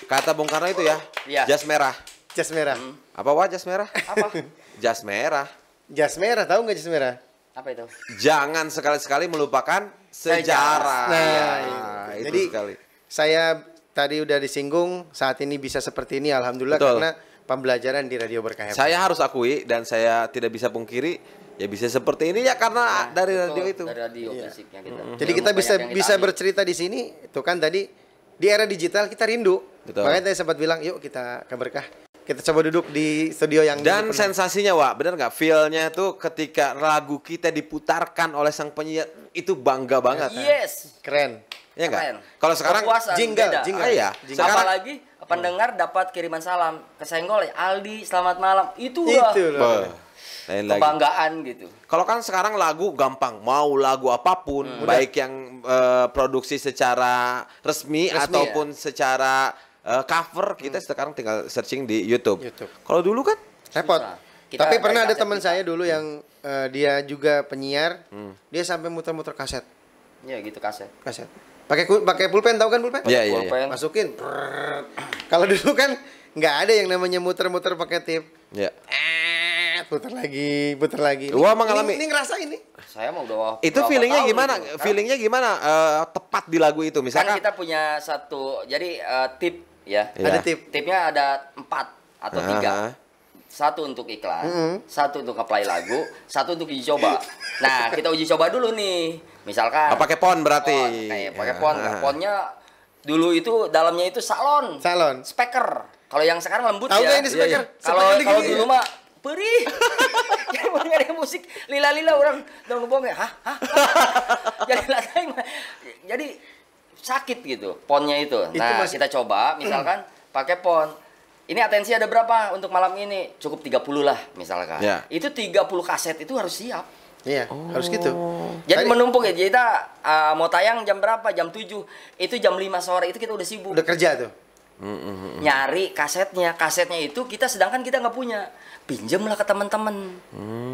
kata Bung Karno itu ya, Iya. jas merah. Jas merah. Apa jas merah? Apa? Jas merah. Jas merah, tahu nggak jas merah? Apa itu? Jangan sekali-sekali melupakan sejarah. Nah, itu jadi sekali. saya tadi udah disinggung, saat ini bisa seperti ini alhamdulillah Betul. karena pembelajaran di Radio Berkah. Saya harus akui dan saya tidak bisa pungkiri ya bisa seperti ini ya karena dari Betul, radio itu. Dari radio fisiknya kita. Jadi kita Banyak bisa yang kita bisa ambil. bercerita di sini. Itu kan tadi di era digital kita rindu. Betul. Makanya tadi sempat bilang, yuk kita ke Berkah. Kita coba duduk di studio yang Dan dulu penuh. sensasinya, Wak, bener nggak? Feel-nya tuh ketika lagu kita diputarkan oleh sang penyiar itu bangga banget. Yes. Keren. Ya nggak? Keren. Kalau sekarang Kepuasan jingle, beda. jingle. Ah, iya. Jingle. Apalagi pendengar dapat kiriman salam kesenggol ya, Aldi selamat malam. Itu udah Itu loh. Beuh, lain lagi. kebanggaan gitu. Kalau kan sekarang lagu gampang, mau lagu apapun, baik yang produksi secara resmi ataupun secara cover, kita sekarang tinggal searching di YouTube. YouTube. Kalau dulu kan Repot. Susah. Kita Tapi pernah dari ada kaset teman kita. saya dulu yang dia juga penyiar. Dia sampai muter-muter kaset. Ya gitu kaset. Kaset. Pakai pulpen, tahu kan pulpen? Iya, iya. Pulpen. Masukin. Prrrr. Kalau dulu kan nggak ada yang namanya muter-muter pakai tip. ya. Putar lagi, putar lagi. Wah, mengalami. Ini ngerasa ini. Saya mau udah Itu berapa feelingnya tahun gimana? gitu, kan? Feelingnya gimana tepat di lagu itu? Kan Misalkan kita punya satu, jadi tip ya. Iya. Ada tip. Tipnya ada 4 atau 3. Ah. satu untuk iklan, satu untuk apply lagu, satu untuk uji coba. Nah, kita uji coba dulu nih. Misalkan Pakai pon berarti. pakai pon. Nah, ponnya dulu itu dalamnya itu salon. Speaker. Kalau yang sekarang lembut Tahu ya. nggak ini speaker? Kalau Speaker kalau digini. dulu mah perih. Jadi mau nyari musik lila-lila orang dong ngomongnya. Hah? Jadi sakit gitu ponnya itu. Nah, kita coba misalkan pakai pon. Ini atensi ada berapa untuk malam ini? Cukup 30 lah misalkan. Ya. Itu 30 kaset itu harus siap. Iya, harus gitu. Jadi Tadi menumpuk ya. Jadi kita mau tayang jam berapa? Jam 7. Itu jam 5 sore itu kita udah sibuk. udah kerja tuh. Nyari kasetnya. Kasetnya itu kita sedangkan kita nggak punya. Pinjemlah ke teman-teman.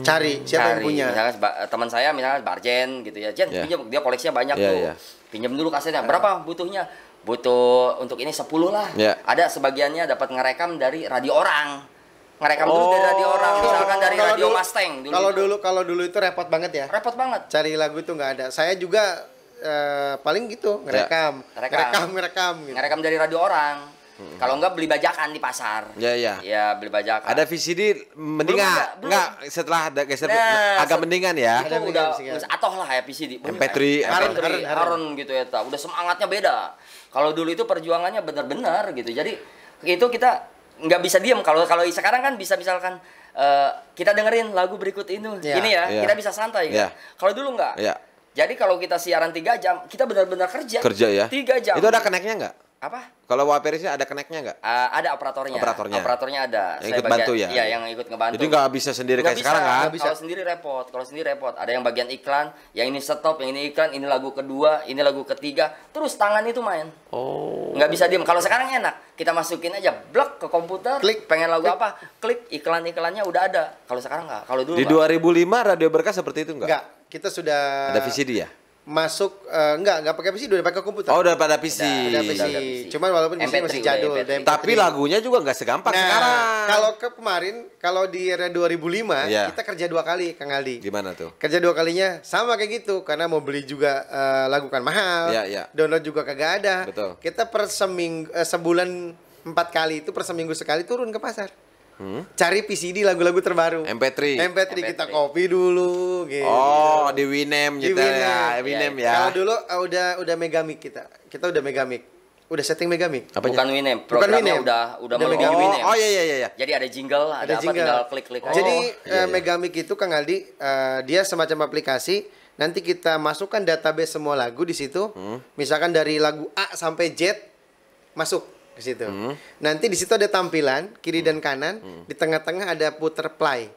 Cari siapa yang punya. Misalkan teman saya misalnya Barjen gitu ya. Jen, Yeah. pinjam, dia koleksinya banyak Yeah, tuh. yeah. Pinjam dulu kasetnya. Berapa butuhnya? Butuh untuk ini 10 lah. Yeah. Ada sebagiannya dapat ngerekam dari radio orang. Ngerekam dulu dari radio orang, misalkan dari Kalau radio dulu- Mustang dulu. Kalau dulu itu repot banget ya. Repot banget. Cari lagu tuh nggak ada. Saya juga paling gitu ngerekam gitu. Ngerekam dari radio orang. Kalau enggak beli bajakan di pasar. Ya, ya. Ya, beli bajakan. Ada VCD mendingan. Belum. Enggak, setelah ada geser Nah, agak mendingan ya. Itu Ada udah mendingan. atoh lah ya PCD. MP3, Haron gitu ya, udah semangatnya beda. Kalau dulu itu perjuangannya benar-benar gitu. Jadi itu kita nggak bisa diam. Kalau sekarang kan bisa misalkan kita dengerin lagu berikut ini, Iya. ini ya, Iya. kita bisa santai kan. Iya. Kalau dulu nggak. Iya. Jadi kalau kita siaran 3 jam, kita benar-benar kerja. Kerja ya. 3 jam. Itu ada connect-nya enggak? Apa? Kalau Waperisnya ada connect-nya enggak? Ada operatornya. Operatornya. Ada. Yang Saya ikut bantu ya? Iya, yang ikut ngebantu. Jadi nggak bisa sendiri kayak sekarang kan? Nggak bisa. Kalau sendiri repot. Kalau sendiri repot. Ada yang bagian iklan, yang ini stop, yang ini iklan, ini lagu kedua, ini lagu ketiga. Terus tangan itu main. Oh. Nggak bisa diem. Kalau sekarang enak. Kita masukin aja blok ke komputer. Klik. Pengen lagu apa? Klik. Iklan-iklannya udah ada. Kalau sekarang nggak. Kalau dulu Di nggak. 2005 Radio Berkah seperti itu enggak? Enggak, kita sudah Ada VCD ya? masuk enggak pakai PC, udah pakai komputer. Oh, udah pada PC. Ada PC. Udah PC. Cuman walaupun PC MP3 masih udah jadul, MP3. udah MP3. Tapi lagunya juga nggak segampang sekarang. kalau kemarin kalau di era 2005 Iya. kita kerja 2 kali, Kang Aldi. Gimana tuh? Kerja 2 kalinya sama kayak gitu karena mau beli juga lagu kan mahal. Iya, iya. Download juga kagak ada. Betul. Kita per sebulan 4 kali itu per seminggu sekali turun ke pasar. Cari PCD lagu-lagu terbaru. MP3. MP3 kita copy dulu gitu. Oh, di Winem Di gitu Winem. ya. Winem Iya. ya. Kalau dulu udah Megamic kita. Kita udah Megamic. Udah setting Megamic. Apanya? Bukan Winem. Bukan Programnya Winem. udah Udah melebihi Megamic. Winem. Oh, iya iya iya. Jadi ada jingle, ada apa jingle. tinggal klik-klik aja. Jadi iya, iya. Megamic itu Kang Aldi dia semacam aplikasi. Nanti kita masukkan database semua lagu di situ. Misalkan dari lagu A sampai Z masuk ke situ. Nanti di situ ada tampilan kiri dan kanan. Di tengah-tengah ada puter play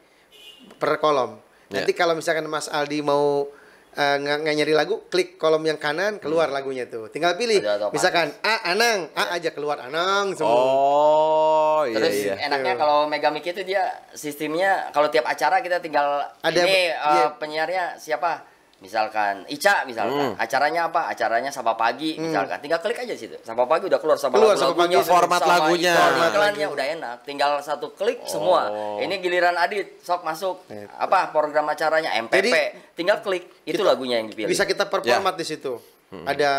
per kolom. Nanti kalau misalkan Mas Aldi mau nggak nyari lagu, klik kolom yang kanan, keluar lagunya tuh. Tinggal pilih. Ada otomatis. Misalkan A Anang, A aja keluar Anang semua. Oh, iya Terus iya. enaknya kalau Megamic itu dia sistemnya kalau tiap acara kita tinggal Ada- ini iya. penyiarnya siapa? Misalkan Ica misalkan. Acaranya apa? Acaranya Sapa Pagi misalkan. Tinggal klik aja situ. Sapa Pagi udah keluar sama Keluar lagu Sapa Pagi, format sama lagunya. iklan- iklannya udah enak. Tinggal satu klik semua. Ini giliran Adit, sok masuk. Apa program acaranya MPP. Jadi, tinggal klik itu lagunya yang dipilih. Bisa kita performat di situ. Ada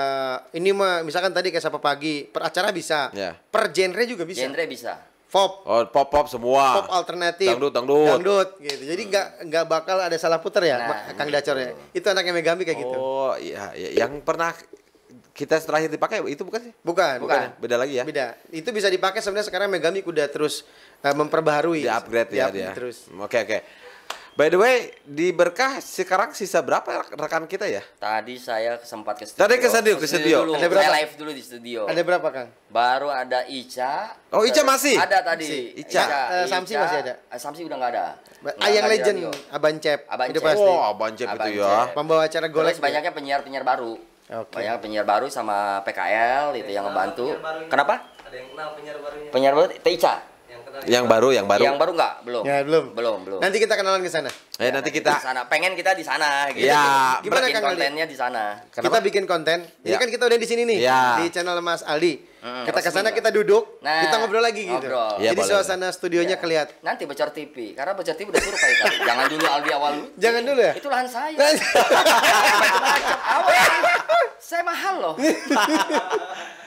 ini mah misalkan tadi kayak Sapa Pagi, per acara bisa. Ya. Per genre juga bisa. Genre bisa. Pop, Oh, pop semua. pop alternatif. Dangdut. gitu. Jadi nggak bakal ada salah puter ya, Nah, Kang Dacornya. Itu anaknya Megami kayak gitu. Oh, iya, iya. Yang pernah kita terakhir dipakai itu bukan sih? Bukan. Beda lagi ya? Beda. Itu bisa dipakai sebenarnya sekarang Megami udah terus memperbaharui. Di-upgrade ya Di-upgrade dia. terus. Oke. By the way, di Berkah sekarang sisa berapa rekan kita ya? Tadi saya sempat ke studio. Tadi ke studio. Dulu. Ada berapa? Saya live dulu di studio. Ada berapa, Kang? Baru ada Ica. Oh, Ica masih? Ada tadi. Ica. Samsi masih ada? Samsi udah nggak ada. Yang Nggak di legend, radio. Aban Cep. Aban Itu Cep. pasti. Wah, Bancep itu ya. Cep. Pembawa acara golek. Terus banyaknya penyiar-penyiar baru. Oke. Banyak penyiar baru sama PKL itu yang ngebantu. Kenapa? Ada yang kenal penyiar barunya. Penyiar baru Ica. Yang baru. Yang baru nggak? Belum. Ya, belum. Belum. Nanti kita kenalan ke sana. Nanti Di kita sana. Pengen kita di sana gitu. Ya, gimana, Bikin Kang Aldi? kontennya di sana. Kita bikin konten. Ini Ya. kan kita udah di sini nih Ya. di channel Mas Aldi. Kita ke resmi sana lah. kita duduk, Nah, kita ngobrol lagi gitu. ngobrol. Ya, Jadi boleh. suasana studionya kelihatan. Nanti Bocor TV, karena Bocor TV udah suruh kali tadi. Jangan dulu Aldi awal lu. Jangan dulu ya? Itu lahan saya. Macam-macam. Awas. Saya mahal loh.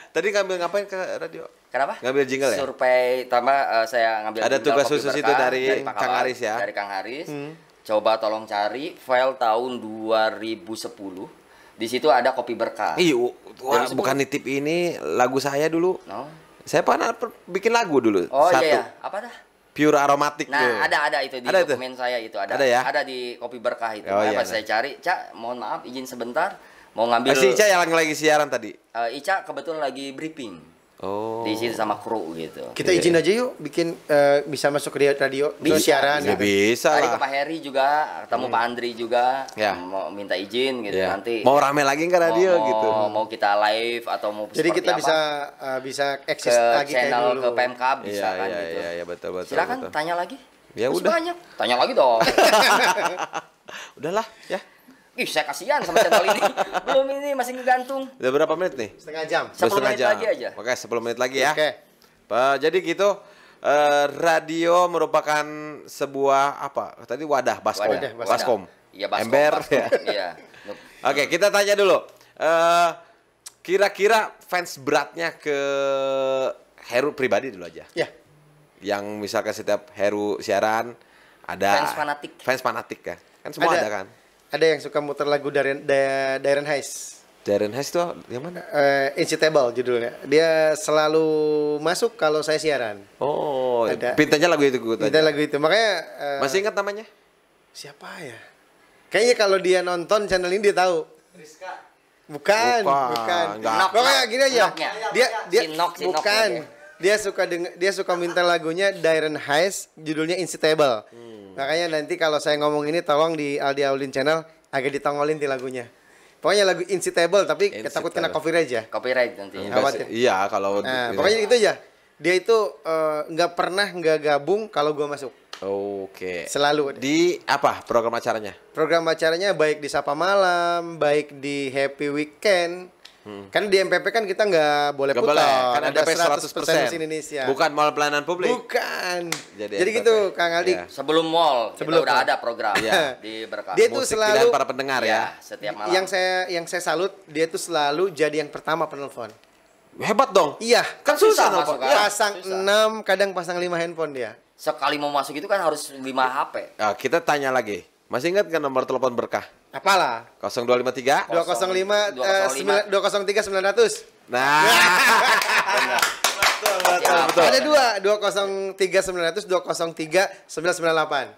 tadi ngambil ngapain ke radio? Kenapa? Ngambil jingle ya? Survei, saya ngambil Ada jingle tugas Kopi khusus Berkah itu dari Pak Kang Kawan, Haris ya? Dari Kang Haris. Coba tolong cari file tahun 2010. Di situ ada Kopi Berkah. Wah, bukan nitip ini lagu saya dulu. No. Saya pernah bikin lagu dulu. Oh satu. iya, apa dah? Pure aromatik. Nah, ada itu di Ada itu? dokumen saya itu ada. Ada ya? Ada di Kopi Berkah itu. Oh, iya, Pas saya cari, Cak, mohon maaf izin sebentar mau ngambil. Si Ica yang lagi siaran tadi. Ica kebetulan lagi briefing. Oh. Di sini sama kru gitu. Kita izin aja yuk bikin bisa masuk ke radio, Bisa, siaran. Ya gitu. bisa Tadi lah. ke Pak Heri juga, ketemu Pak Andri juga, Ya. mau minta izin gitu Ya. nanti. Mau rame lagi ke radio gitu. Mau kita live atau mau Jadi seperti kita apa, bisa eksis ke lagi kayak channel dulu. ke Pemkab bisa Iya, kan iya, gitu. iya, betul. Silakan betul. tanya lagi. Ya Terus udah. banyak. Tanya lagi dong. Udahlah ya. Ih, saya kasihan sama channel ini. Belum ini masih ngegantung. Udah berapa menit nih? Setengah jam. 10 Setengah menit jam. lagi aja. Oke, 10 menit lagi ya. Oke. Jadi gitu radio merupakan sebuah apa? Tadi wadah baskom. Wadah. Baskom. Iya, baskom. Ember baskom. ya. Iya. Oke, kita tanya dulu. Kira-kira fans beratnya ke Heru pribadi dulu aja. Ya. Yang misalkan setiap Heru siaran ada Fans fanatik. Fans fanatik kan? Kan semua ada kan? Ada yang suka muter lagu Darren Hayes. Darren Hayes tuh yang mana? Incitable judulnya. Dia selalu masuk kalau saya siaran. Oh, Ada. pintanya lagu itu gue Minta tanya. lagu itu. Makanya Masih ingat namanya? siapa ya? Kayaknya kalau dia nonton channel ini dia tahu. Bukan. Enggak. Pokoknya gini aja. Noknya. Dia Si Nok bukan. ya. Dia suka minta lagunya Darren Hayes, judulnya Incitable. Makanya nanti kalau saya ngomong ini tolong di Aldi Aulin channel agak ditongolin di lagunya. Pokoknya lagu Incitable tapi takut kena copyright aja. Copyright nanti. Khawatir. Iya, kalau Nah, gitu. pokoknya itu aja. Dia itu nggak gabung kalau gua masuk. Oke. Selalu. Di apa program acaranya? Program acaranya baik di Sapa Malam, baik di Happy Weekend. Kan di MPP kan kita nggak boleh Gak putar. boleh, kan ada 100% 100%. musik Indonesia. Bukan mall pelayanan publik. Bukan. Jadi Jadi MPP. gitu Kang Aldi. Iya. Sebelum mall, Sebelum kita udah mall. ada program Iya. di Berkah. Dia tuh Musik selalu pilihan para pendengar ya. setiap malam. yang saya salut dia tuh selalu jadi yang pertama penelpon. Hebat dong. Iya. Kan Susah susah masuk, nelfon. kan? Pasang Susah. 6, kadang pasang 5 handphone dia. Sekali mau masuk itu kan harus 5 HP. Nah, kita tanya lagi. Masih ingat kan nomor telepon Berkah? Apalah? 0253. 205 203 900. Nah. betul. Ada dua, 203 900, 203 998.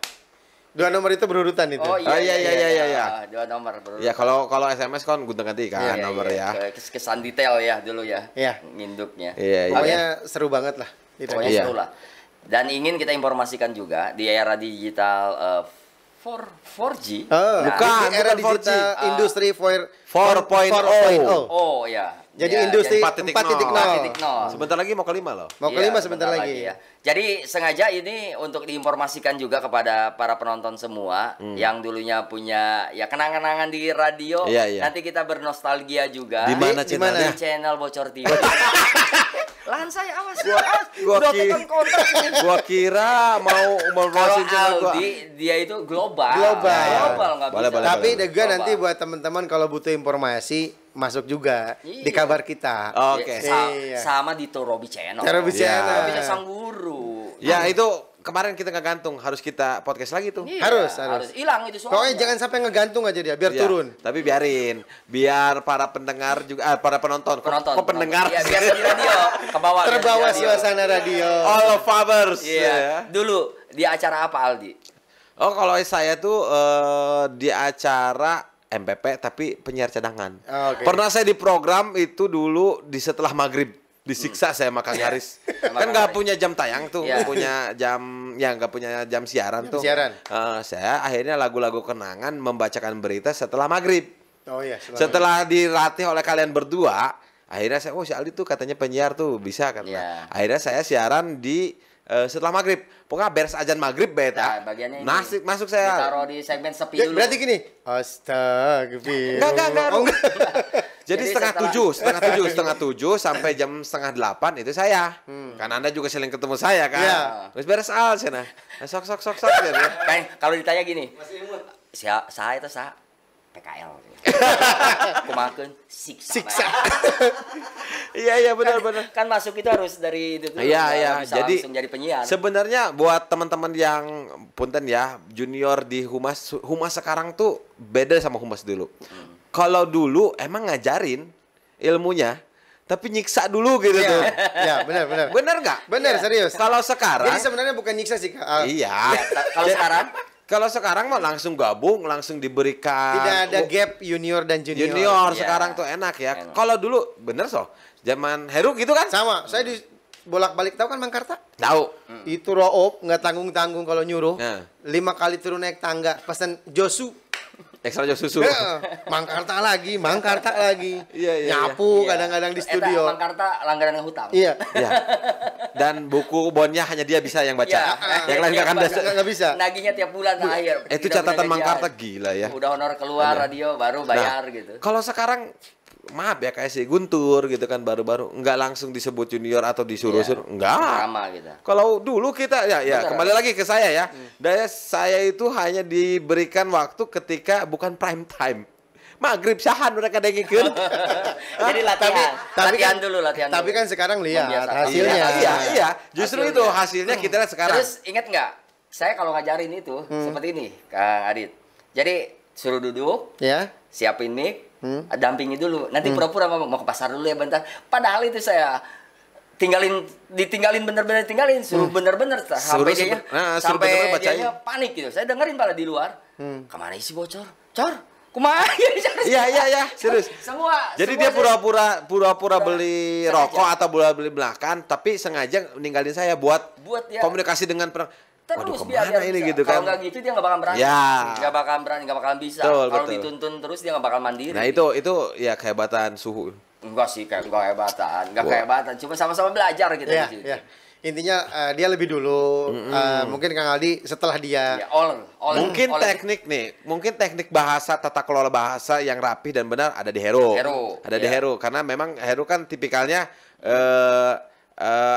Dua nomor itu berurutan itu. Oh iya. Dua nomor baru. Ya kalau SMS kan gonta-ganti kan Iya, nomor iya. ya. Kesan detail ya dulu ya. Iya. Nginduknya. Iya, iya. Pokoknya seru banget lah. Gitu. Pokoknya Iya. seru lah. Dan ingin kita informasikan juga di era digital 4G. Oh, Bukan, di era bukan 4G. digital industri 4.0. Oh ya. Jadi Ya, industri 4.0. 4.0. Sebentar lagi mau ke 5 loh. Mau Iya, kelima sebentar lagi. ya. Jadi sengaja ini untuk diinformasikan juga kepada para penonton semua yang dulunya punya ya kenang-kenangan di radio. Iya, iya. Nanti kita bernostalgia juga. Di mana Di mana? channelnya? Di channel Bocor TV. Lahan saya awas. gua Udah ki- pegang kontrak ini. Gua kira mau Kalau promosi channel gua. Aldi dia itu global. Global. Global nggak Boleh, bisa. boleh, Tapi boleh. juga Global. nanti buat teman-teman kalau butuh informasi masuk juga Iya. di kabar kita. Oke. Ya, Iya. sama di Robi Channel. Robi Channel. Robi Sang Guru. Ya itu kemarin kita nggak gantung, harus kita podcast lagi tuh. Iya, Harus. hilang itu suaranya. Pokoknya jangan sampai ngegantung aja dia, biar Ya, turun. Tapi biar para pendengar juga para penonton. Kok pendengar? Iya, biasa di radio ke bawah. Terbawa biasa di radio. suasana radio. All of others. Iya. ya. Dulu di acara apa Aldi? Oh kalau saya tuh di acara MPP tapi penyiar cadangan. Oh, oke. Pernah saya di program itu dulu di setelah maghrib disiksa saya sama Kang Haris. Sama Kan Kang nggak Haris. punya jam tayang tuh, Iya. nggak punya jam nggak punya jam siaran tuh. siaran. Saya akhirnya lagu-lagu kenangan membacakan berita setelah maghrib. Oh iya, Setelah dilatih oleh kalian berdua, akhirnya saya si Aldi tuh katanya penyiar tuh bisa kan. Iya. Akhirnya saya siaran di setelah maghrib. Pokoknya beres ajan maghrib beta. Nah, bagiannya ini. Masuk saya. Ditaruh di segmen sepi Ya, dulu. berarti gini. Astagfirullah. Enggak. Oh, enggak. Jadi setengah tujuh sampai jam setengah 8 itu saya. Kan Anda juga sering ketemu saya kan. Iya. Terus beres al sana. Sok gitu. Kan kalau ditanya gini. Saya itu PKL. Kumakeun siksa. Iya benar-benar. Kan masuk itu harus dari itu tuh. Iya. Nggak bisa Jadi langsung jadi penyiar. sebenarnya buat teman-teman yang punten ya, junior di humas sekarang tuh beda sama humas dulu. Kalau dulu emang ngajarin ilmunya, tapi nyiksa dulu gitu tuh. Ya, benar. Bener nggak? Benar, Iya. serius. Kalau sekarang, Jadi sebenarnya bukan nyiksa sih, Kak. iya. Kalau sekarang Kalau sekarang mah langsung gabung, langsung diberikan. Tidak ada gap junior dan junior. Junior Iya. sekarang tuh enak ya. Enak. Kalau dulu bener zaman Heru gitu kan? Sama, saya di bolak-balik tahu kan Mang Karta? Tahu. Itu roop nggak tanggung-tanggung kalau nyuruh. Nah. 5 kali turun naik tangga, pesan Josu. Ekstra jauh susu. Mang Karta lagi. Iya. Nyapu Iya. kadang-kadang di Eta studio. Mangkarta langganan hutang. Iya. Iya. Dan buku bonnya hanya dia bisa yang baca. Iya. Yang lain nggak akan Nggak bisa. Nagihnya tiap bulan akhir. Itu Tidak catatan punya Mang gajian. Karta gila ya. Udah honor keluar radio baru bayar gitu. Kalau sekarang maaf ya kayak si Guntur gitu kan baru-baru nggak langsung disebut junior atau disuruh-suruh enggak. Drama gitu. Kalau dulu kita ya Benar. kembali lagi ke saya ya. Daya saya itu hanya diberikan waktu ketika bukan prime time. Maghrib sahan mereka dengikeun. Jadi latihan. latihan kan- dulu, latihan Tapi dulu. kan sekarang lihat Membiasakan. hasilnya. Iya. Justru Hasilnya. itu hasilnya kita lihat sekarang. Terus ingat nggak? Saya kalau ngajarin itu seperti ini, Kang Adit. Jadi suruh duduk, Ya. siapin mic, dampingi dulu. Nanti pura-pura mau ke pasar dulu ya bentar. Padahal itu saya ditinggalin bener-bener tinggalin, suruh bener-bener sampai dia suruh bener-bener bacain. dianya panik gitu. Saya dengerin malah di luar. Kemana isi bocor? Cor, kumaha? Iya, serius. Semua. Jadi semua dia saya- pura-pura beli sengaja. rokok atau beli belakang, tapi sengaja ninggalin saya buat Buat dia- komunikasi dengan perang. Waduh, terus biar kemana ini bisa. gitu kan? Kalau nggak gitu dia nggak bakal berani. Ya. Nggak bakal berani, nggak bakal bisa. Betul, Kalau betul. dituntun terus dia nggak bakal mandiri. Nah itu ya kehebatan suhu. Enggak sih, kayak enggak kehebatan, enggak Wah. kehebatan. Cuma sama-sama belajar gitu Iya, di situ. iya. Intinya dia lebih dulu, mungkin Kang Aldi setelah dia. Ya, all Mungkin all- teknik bahasa, tata kelola bahasa yang rapi dan benar ada di Hero. Ada di iya. Hero karena memang Hero kan tipikalnya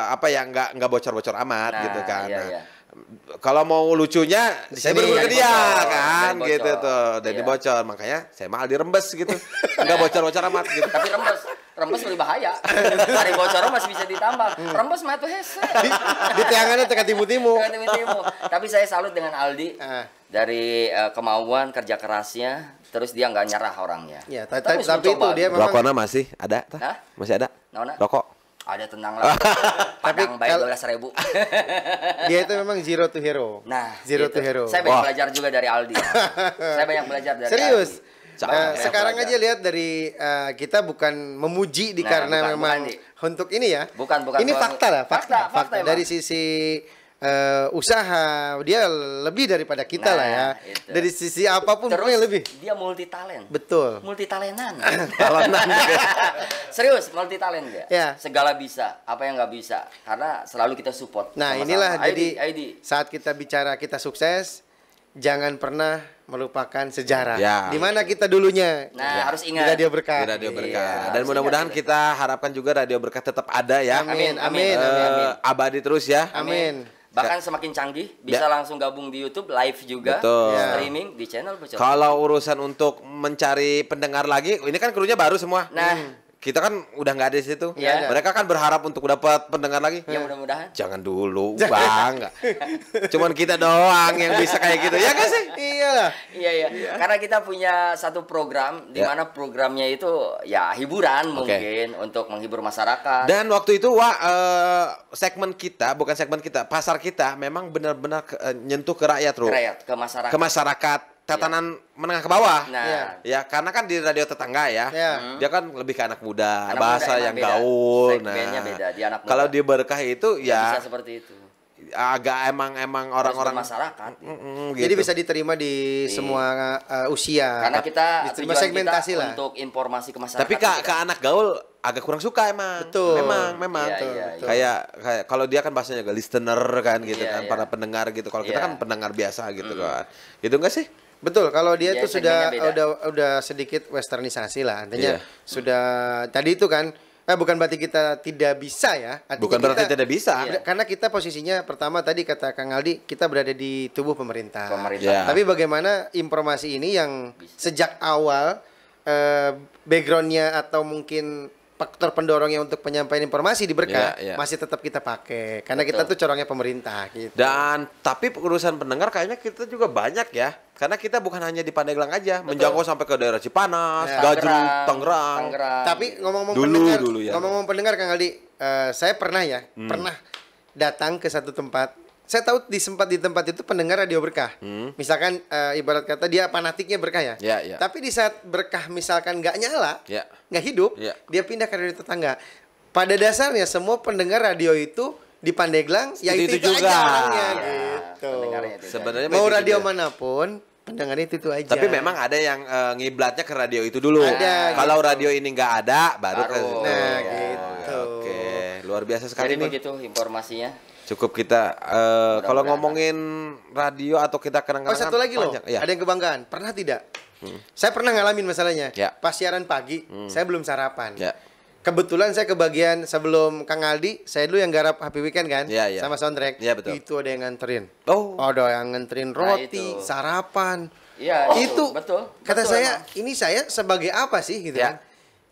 apa ya nggak bocor-bocor amat Nah, gitu kan. iya, Nah, iya. kalau mau lucunya saya sini, berburu ke dari dia bocor, kan dari gitu bocor. tuh dari Iya. bocor makanya saya malah dirembes gitu nggak bocor-bocor amat gitu. Tapi rembes lebih bahaya. Hari bocor masih bisa ditambah. Rembes mah tuh hese. Di tiangannya teka timu-timu. Timu-timu. Tapi saya salut dengan Aldi Ah. dari kemauan kerja kerasnya, terus dia nggak nyerah orangnya. Ya, Terus tapi itu mencoba. dia memang Rokoknya masih ada? Tah? Hah? Masih ada? Naona? Rokok? Ada tenang lah. Padang baik kalau- 12.000. dia itu memang zero to hero. Nah, Zero gitu. to hero. Saya banyak Wah. belajar juga dari Aldi. Saya banyak belajar dari Serius. Aldi. Banyak Sekarang belajar. aja lihat dari kita bukan memuji Nah, karena bukan, memang bukan, Di. untuk ini ya. Bukan, Ini bukan. fakta lah, fakta. Fakta emang. Dari sisi usaha dia lebih daripada kita Nah, lah ya. itu. Dari sisi apapun Terus pokoknya lebih. dia multi talent. Betul. Multi talentan. Talenan. Serius, multi talent dia. Ya. Segala bisa, apa yang nggak bisa. Karena selalu kita support. Nah, sama-sama. inilah jadi ID. saat kita bicara kita sukses, jangan pernah melupakan sejarah. Ya. Di mana kita dulunya. Nah, harus Di ingat. Radio Berkah. Di Radio Berkah. Iya, Dan harus mudah-mudahan ingat kita harapkan juga Radio Berkah tetap ada ya. Amin, Amin, amin. amin. Abadi terus ya. Amin. Bahkan semakin canggih, bisa langsung gabung di YouTube, live juga, Betul. Ya. streaming di channel Bocor. Kalau urusan untuk mencari pendengar lagi, ini kan krunya baru semua. Nah. Kita kan udah nggak ada di situ. Iya. Mereka kan berharap untuk dapat pendengar lagi. Ya mudah-mudahan. Jangan dulu, Bang. Cuman kita doang yang bisa kayak gitu. Ya kan sih? Iyalah. Iya, iya. Karena kita punya satu program di Ya. mana programnya itu ya hiburan Oke. mungkin untuk menghibur masyarakat. Dan waktu itu segmen kita, bukan segmen kita, pasar kita memang benar-benar nyentuh ke rakyat, Bro. Ke rakyat, ke masyarakat. Ke masyarakat, tatanan menengah ke bawah. Nah, Iya. Ya, karena kan di radio tetangga ya. Ya. Dia kan lebih ke anak muda, Anak bahasa muda yang emang beda. gaul. Segmennya beda, dia anak muda. Kalau di Berkah itu nggak ya bisa seperti itu. agak emang orang-orang masyarakat. gitu. Jadi bisa diterima di semua usia. Karena kita diterima tujuan segmentasi kita lah. untuk informasi ke masyarakat. Tapi ke anak gaul agak kurang suka emang. Betul. Memang. Iya, Tuh. iya, iya. Kayak kalau dia kan bahasanya agak listener kan gitu Iya, kan, iya. para pendengar gitu. Kalau kita Iya. kan pendengar biasa gitu kan. Gitu enggak sih? Betul, kalau dia Iya, itu sudah segmennya beda. udah sedikit westernisasi lah. Artinya Iya. sudah tadi itu kan Bukan berarti kita tidak bisa ya. Artinya Bukan berarti tidak bisa. Karena kita posisinya pertama tadi kata Kang Aldi, kita berada di tubuh pemerintah. Ya. Tapi bagaimana informasi ini yang sejak awal backgroundnya atau mungkin faktor pendorongnya untuk penyampaian informasi di Berkah masih tetap kita pakai karena kita tuh corongnya pemerintah gitu. Dan tapi urusan pendengar kayaknya kita juga banyak ya. Karena kita bukan hanya di Pandeglang aja, menjangkau sampai ke daerah Cipanas, Gajruk, Tangerang. Tapi ngomong-ngomong pendengar Kang Aldi, saya pernah datang ke satu tempat. Saya tahu di tempat itu pendengar Radio Berkah. Misalkan ibarat kata dia fanatiknya Berkah ya. Tapi di saat Berkah misalkan nggak nyala, nggak hidup, dia pindah ke radio tetangga. Pada dasarnya semua pendengar radio itu di Pandeglang ya itu juga aja orangnya gitu. Sebenarnya mau radio manapun pendengarnya itu aja. Tapi memang ada yang ngiblatnya ke radio itu dulu. Kalau radio ini nggak ada baru ke situ. Nah, gitu. Oke, luar biasa sekali Jadi nih. begitu informasinya. Cukup kita kalau ngomongin radio atau kita kenang-kenangan. Satu lagi loh, ada yang kebanggaan. Pernah tidak? Saya pernah ngalamin masalahnya. Pas siaran pagi, saya belum sarapan. Kebetulan saya kebagian sebelum Kang Aldi, saya dulu yang garap Happy Weekend kan, sama soundtrack. Betul. Itu ada yang nganterin. Ada yang nganterin roti, sarapan. Iya, itu betul. Kata saya, ini saya sebagai apa sih gitu kan?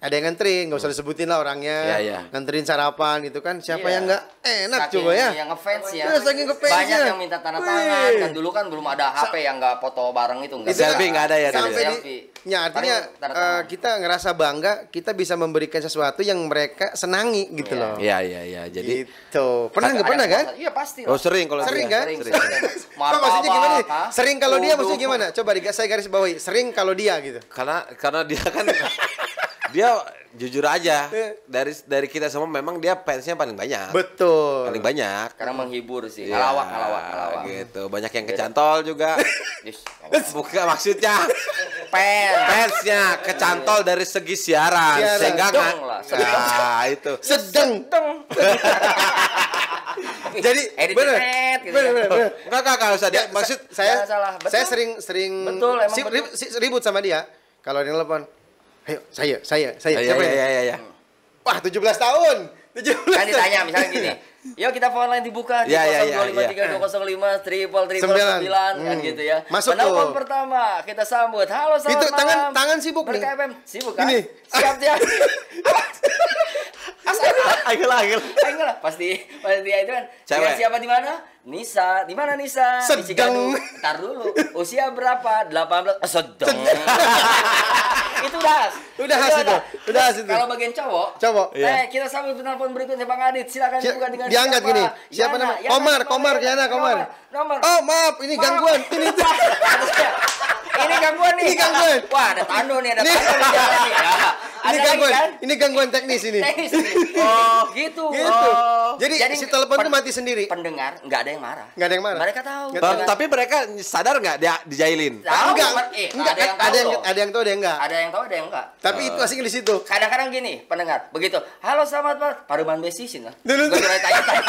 Ada yang nganterin, nggak usah disebutin lah orangnya. Nganterin sarapan gitu kan. Siapa yang nggak enak saking coba ya? Yang ngefans ya. Saking ngefans banyak yang minta tanda tangan. Kan dulu kan belum ada HP yang nggak foto bareng itu. Selfie nggak ada ya. Selfie. Ya artinya kita ngerasa bangga kita bisa memberikan sesuatu yang mereka senangi gitu loh. Iya. Jadi itu pernah kan? Iya pasti. Sering kalau sering kan? Maksudnya gimana? Sering kalau dia maksudnya gimana? Coba saya garis bawahi. Sering kalau dia gitu. Karena dia kan dia jujur aja dari kita semua memang dia fansnya paling banyak. Betul. Paling banyak. Karena menghibur sih. Ngelawak. Gitu. Banyak yang kecantol juga. Bukan maksudnya fansnya kecantol dari segi siaran. Sehingga itu. Sedang. Jadi bener. Enggak usah dia. Maksud saya sering betul, ribut sama dia. Kalau dia telepon, ayo saya. Iya. Wah 17 tahun. 17 kan ditanya misalnya gini. Yuk kita phone line dibuka di 0253 205 300 kan gitu ya. Masuk penelpon tuh. pertama kita sambut. Halo selamat itu malam. tangan sibuk nih. Berkah FM sibuk kan? Ini. Siap. Ayo lah. Pasti dia itu kan. Cewek. Siapa di mana? Nisa. Di mana Nisa? Sedang. Di Cigadung. Ntar dulu. Usia berapa? 18. Sedang. Itu udah hasil. Kalau bagian cowok. Kita sambut penelpon berikutnya Bang Adit. Silakan buka dengan diangkat gini. Siapa nama? Komar. Nomor. Oh, maaf, ini gangguan. Ini gangguan nih. Wah, ada tando nih, ada tando di jalan nih. Ini gangguan. Ini gangguan teknis ini. Oh, gitu. Jadi si telepon itu mati sendiri. Pendengar nggak ada yang marah. Nggak ada yang marah. Mereka tahu. Tapi mereka sadar nggak dia dijailin? Enggak. Ada yang tahu, ada yang enggak. Ada yang tahu, ada yang enggak. Tapi itu asing di situ. Kadang-kadang gini, pendengar. Begitu. Halo, selamat malam. Paruman besisin lah. Dulu. Gue tanya-tanya.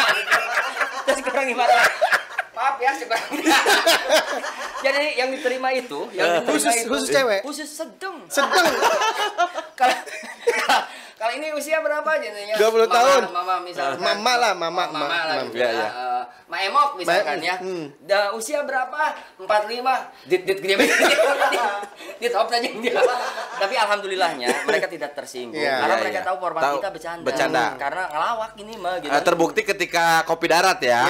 Terus kurang gimana? Maaf ya, jadi yang diterima itu, khusus cewek. Khusus sedang. Kalau ini usia berapa jadinya? 20 tahun. Mama misalkan. Mama lah. Ya. Ma Emok misalkan ya. Usia berapa? 45. Dit gede Dit hop aja dia. Tapi alhamdulillahnya mereka tidak tersinggung karena mereka tahu format kita bercanda. Karena ngelawak ini mah gitu. Terbukti ketika Kopi Darat ya.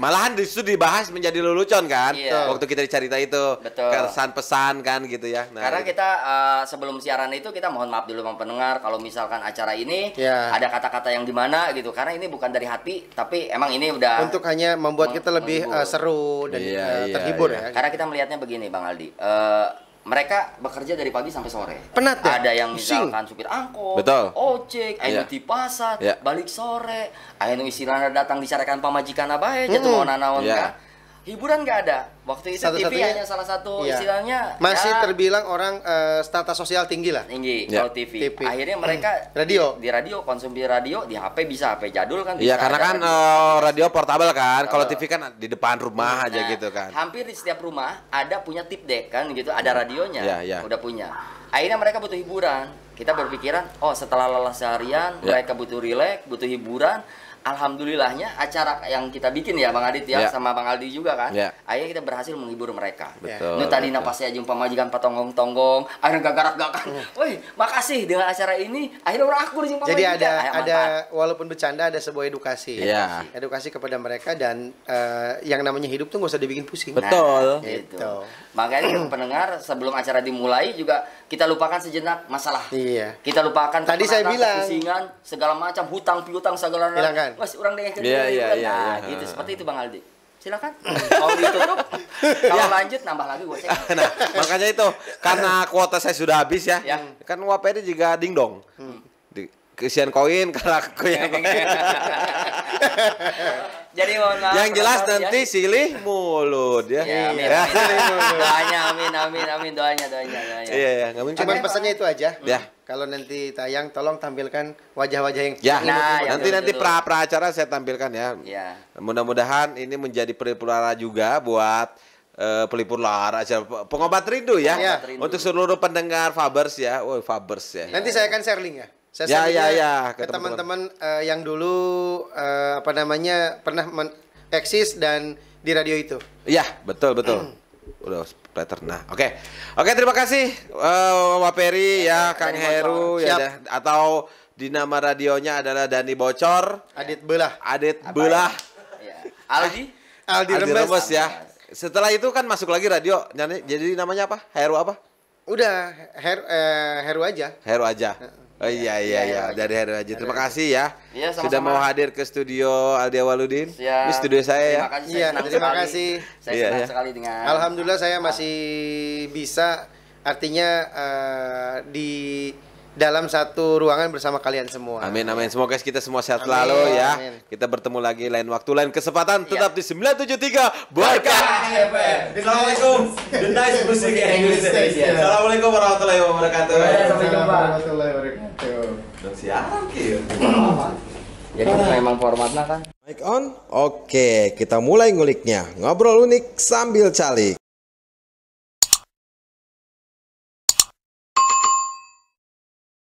Malahan disitu dibahas menjadi lelucon kan. Waktu kita cerita itu. Kesan pesan kan gitu ya. Karena kita sebelum siaran itu kita mohon maaf dulu sama pendengar kalau misalkan acara ini ada kata-kata yang di mana gitu. Karena ini bukan dari hati tapi emang ini udah untuk hanya membuat kita lebih seru dan terhibur ya. Karena kita melihatnya begini Bang Aldi. Mereka bekerja dari pagi sampai sore. Penat ya? Ada yang misalkan supir angkot, ojek, anu di pasar, balik sore, anu istilahnya datang dicarekan pamajikan abae, jatuh mau nanaon kan. Hiburan nggak ada. Waktu itu TV hanya salah satu istilahnya masih terbilang orang strata sosial tinggi lah. Tinggi kalau TV. Akhirnya mereka di radio konsumsi radio di HP bisa HP jadul kan. Iya karena kan radio portable kan. Kalau TV kan di depan rumah aja gitu kan. Hampir di setiap rumah ada punya tip deck kan gitu. Ada radionya. Udah punya. Akhirnya mereka butuh hiburan. kita berpikiran, oh setelah lelah seharian, mereka butuh rileks, butuh hiburan. Alhamdulillahnya acara yang kita bikin ya Bang Adit ya, sama Bang Aldi juga kan, akhirnya kita berhasil menghibur mereka. Itu tadi pas saya jumpa majikan patonggong-tonggong, akhirnya gagarak-gagakan, woi makasih dengan acara ini, akhirnya orang akur jumpa Jadi majikan. ada walaupun bercanda ada sebuah edukasi. Edukasi kepada mereka dan yang namanya hidup tuh nggak usah dibikin pusing. Betul. Nah, gitu. Makanya pendengar sebelum acara dimulai juga kita lupakan sejenak masalah. Iya. Kita lupakan tadi saya bilang kepusingan, segala macam hutang piutang segala hilangkan. Mas orang dengan Iya. gitu seperti itu Bang Aldi. Silakan. Mau ditutup. Kalau lanjut nambah lagi gue cek. Nah, makanya itu karena kuota saya sudah habis ya. Kan WPD juga dingdong. Kesian koin karena aku yang jadi mohon maaf. yang jelas nanti silih mulut ya. Amin. Doanya amin doanya. Iya, nggak mungkin. Cuman pesannya itu aja. Ya. Kalau nanti tayang tolong tampilkan wajah-wajah yang nanti pra acara saya tampilkan ya. Mudah-mudahan ini menjadi pelipur lara juga buat pelipur lara acara pengobat rindu ya. Untuk seluruh pendengar Fabers ya. Fabers ya. Nanti saya akan share link ya. Saya ke teman-teman yang dulu pernah eksis dan di radio itu. Iya, betul. Udah splatter. Nah, oke, terima kasih Waperi ya, Kang Heru ya, atau di nama radionya adalah Dani Bocor, Adit Belah, Aldi Rembes ya. Setelah itu kan masuk lagi radio, jadi namanya apa? Heru apa? Udah Heru aja. Heru aja. Oh iya dari Heru aja. Terima kasih ya. Sudah mau hadir ke studio Aldi Awaludin. Di studio saya ya. Terima kasih. Saya senang sekali dengan. Alhamdulillah saya masih bisa artinya di dalam satu ruangan bersama kalian semua. Amin. Semoga kita semua sehat selalu ya. Kita bertemu lagi lain waktu, lain kesempatan. Tetap di 973 Berkah FM. Assalamualaikum. The nice music English station. Assalamualaikum warahmatullahi wabarakatuh. Sampai jumpa. Warahmatullahi wabarakatuh. Dan siaran kieu. Jadi memang formatnya kan. Mic on. Oke, kita mulai nguliknya. Ngobrol unik sambil calik.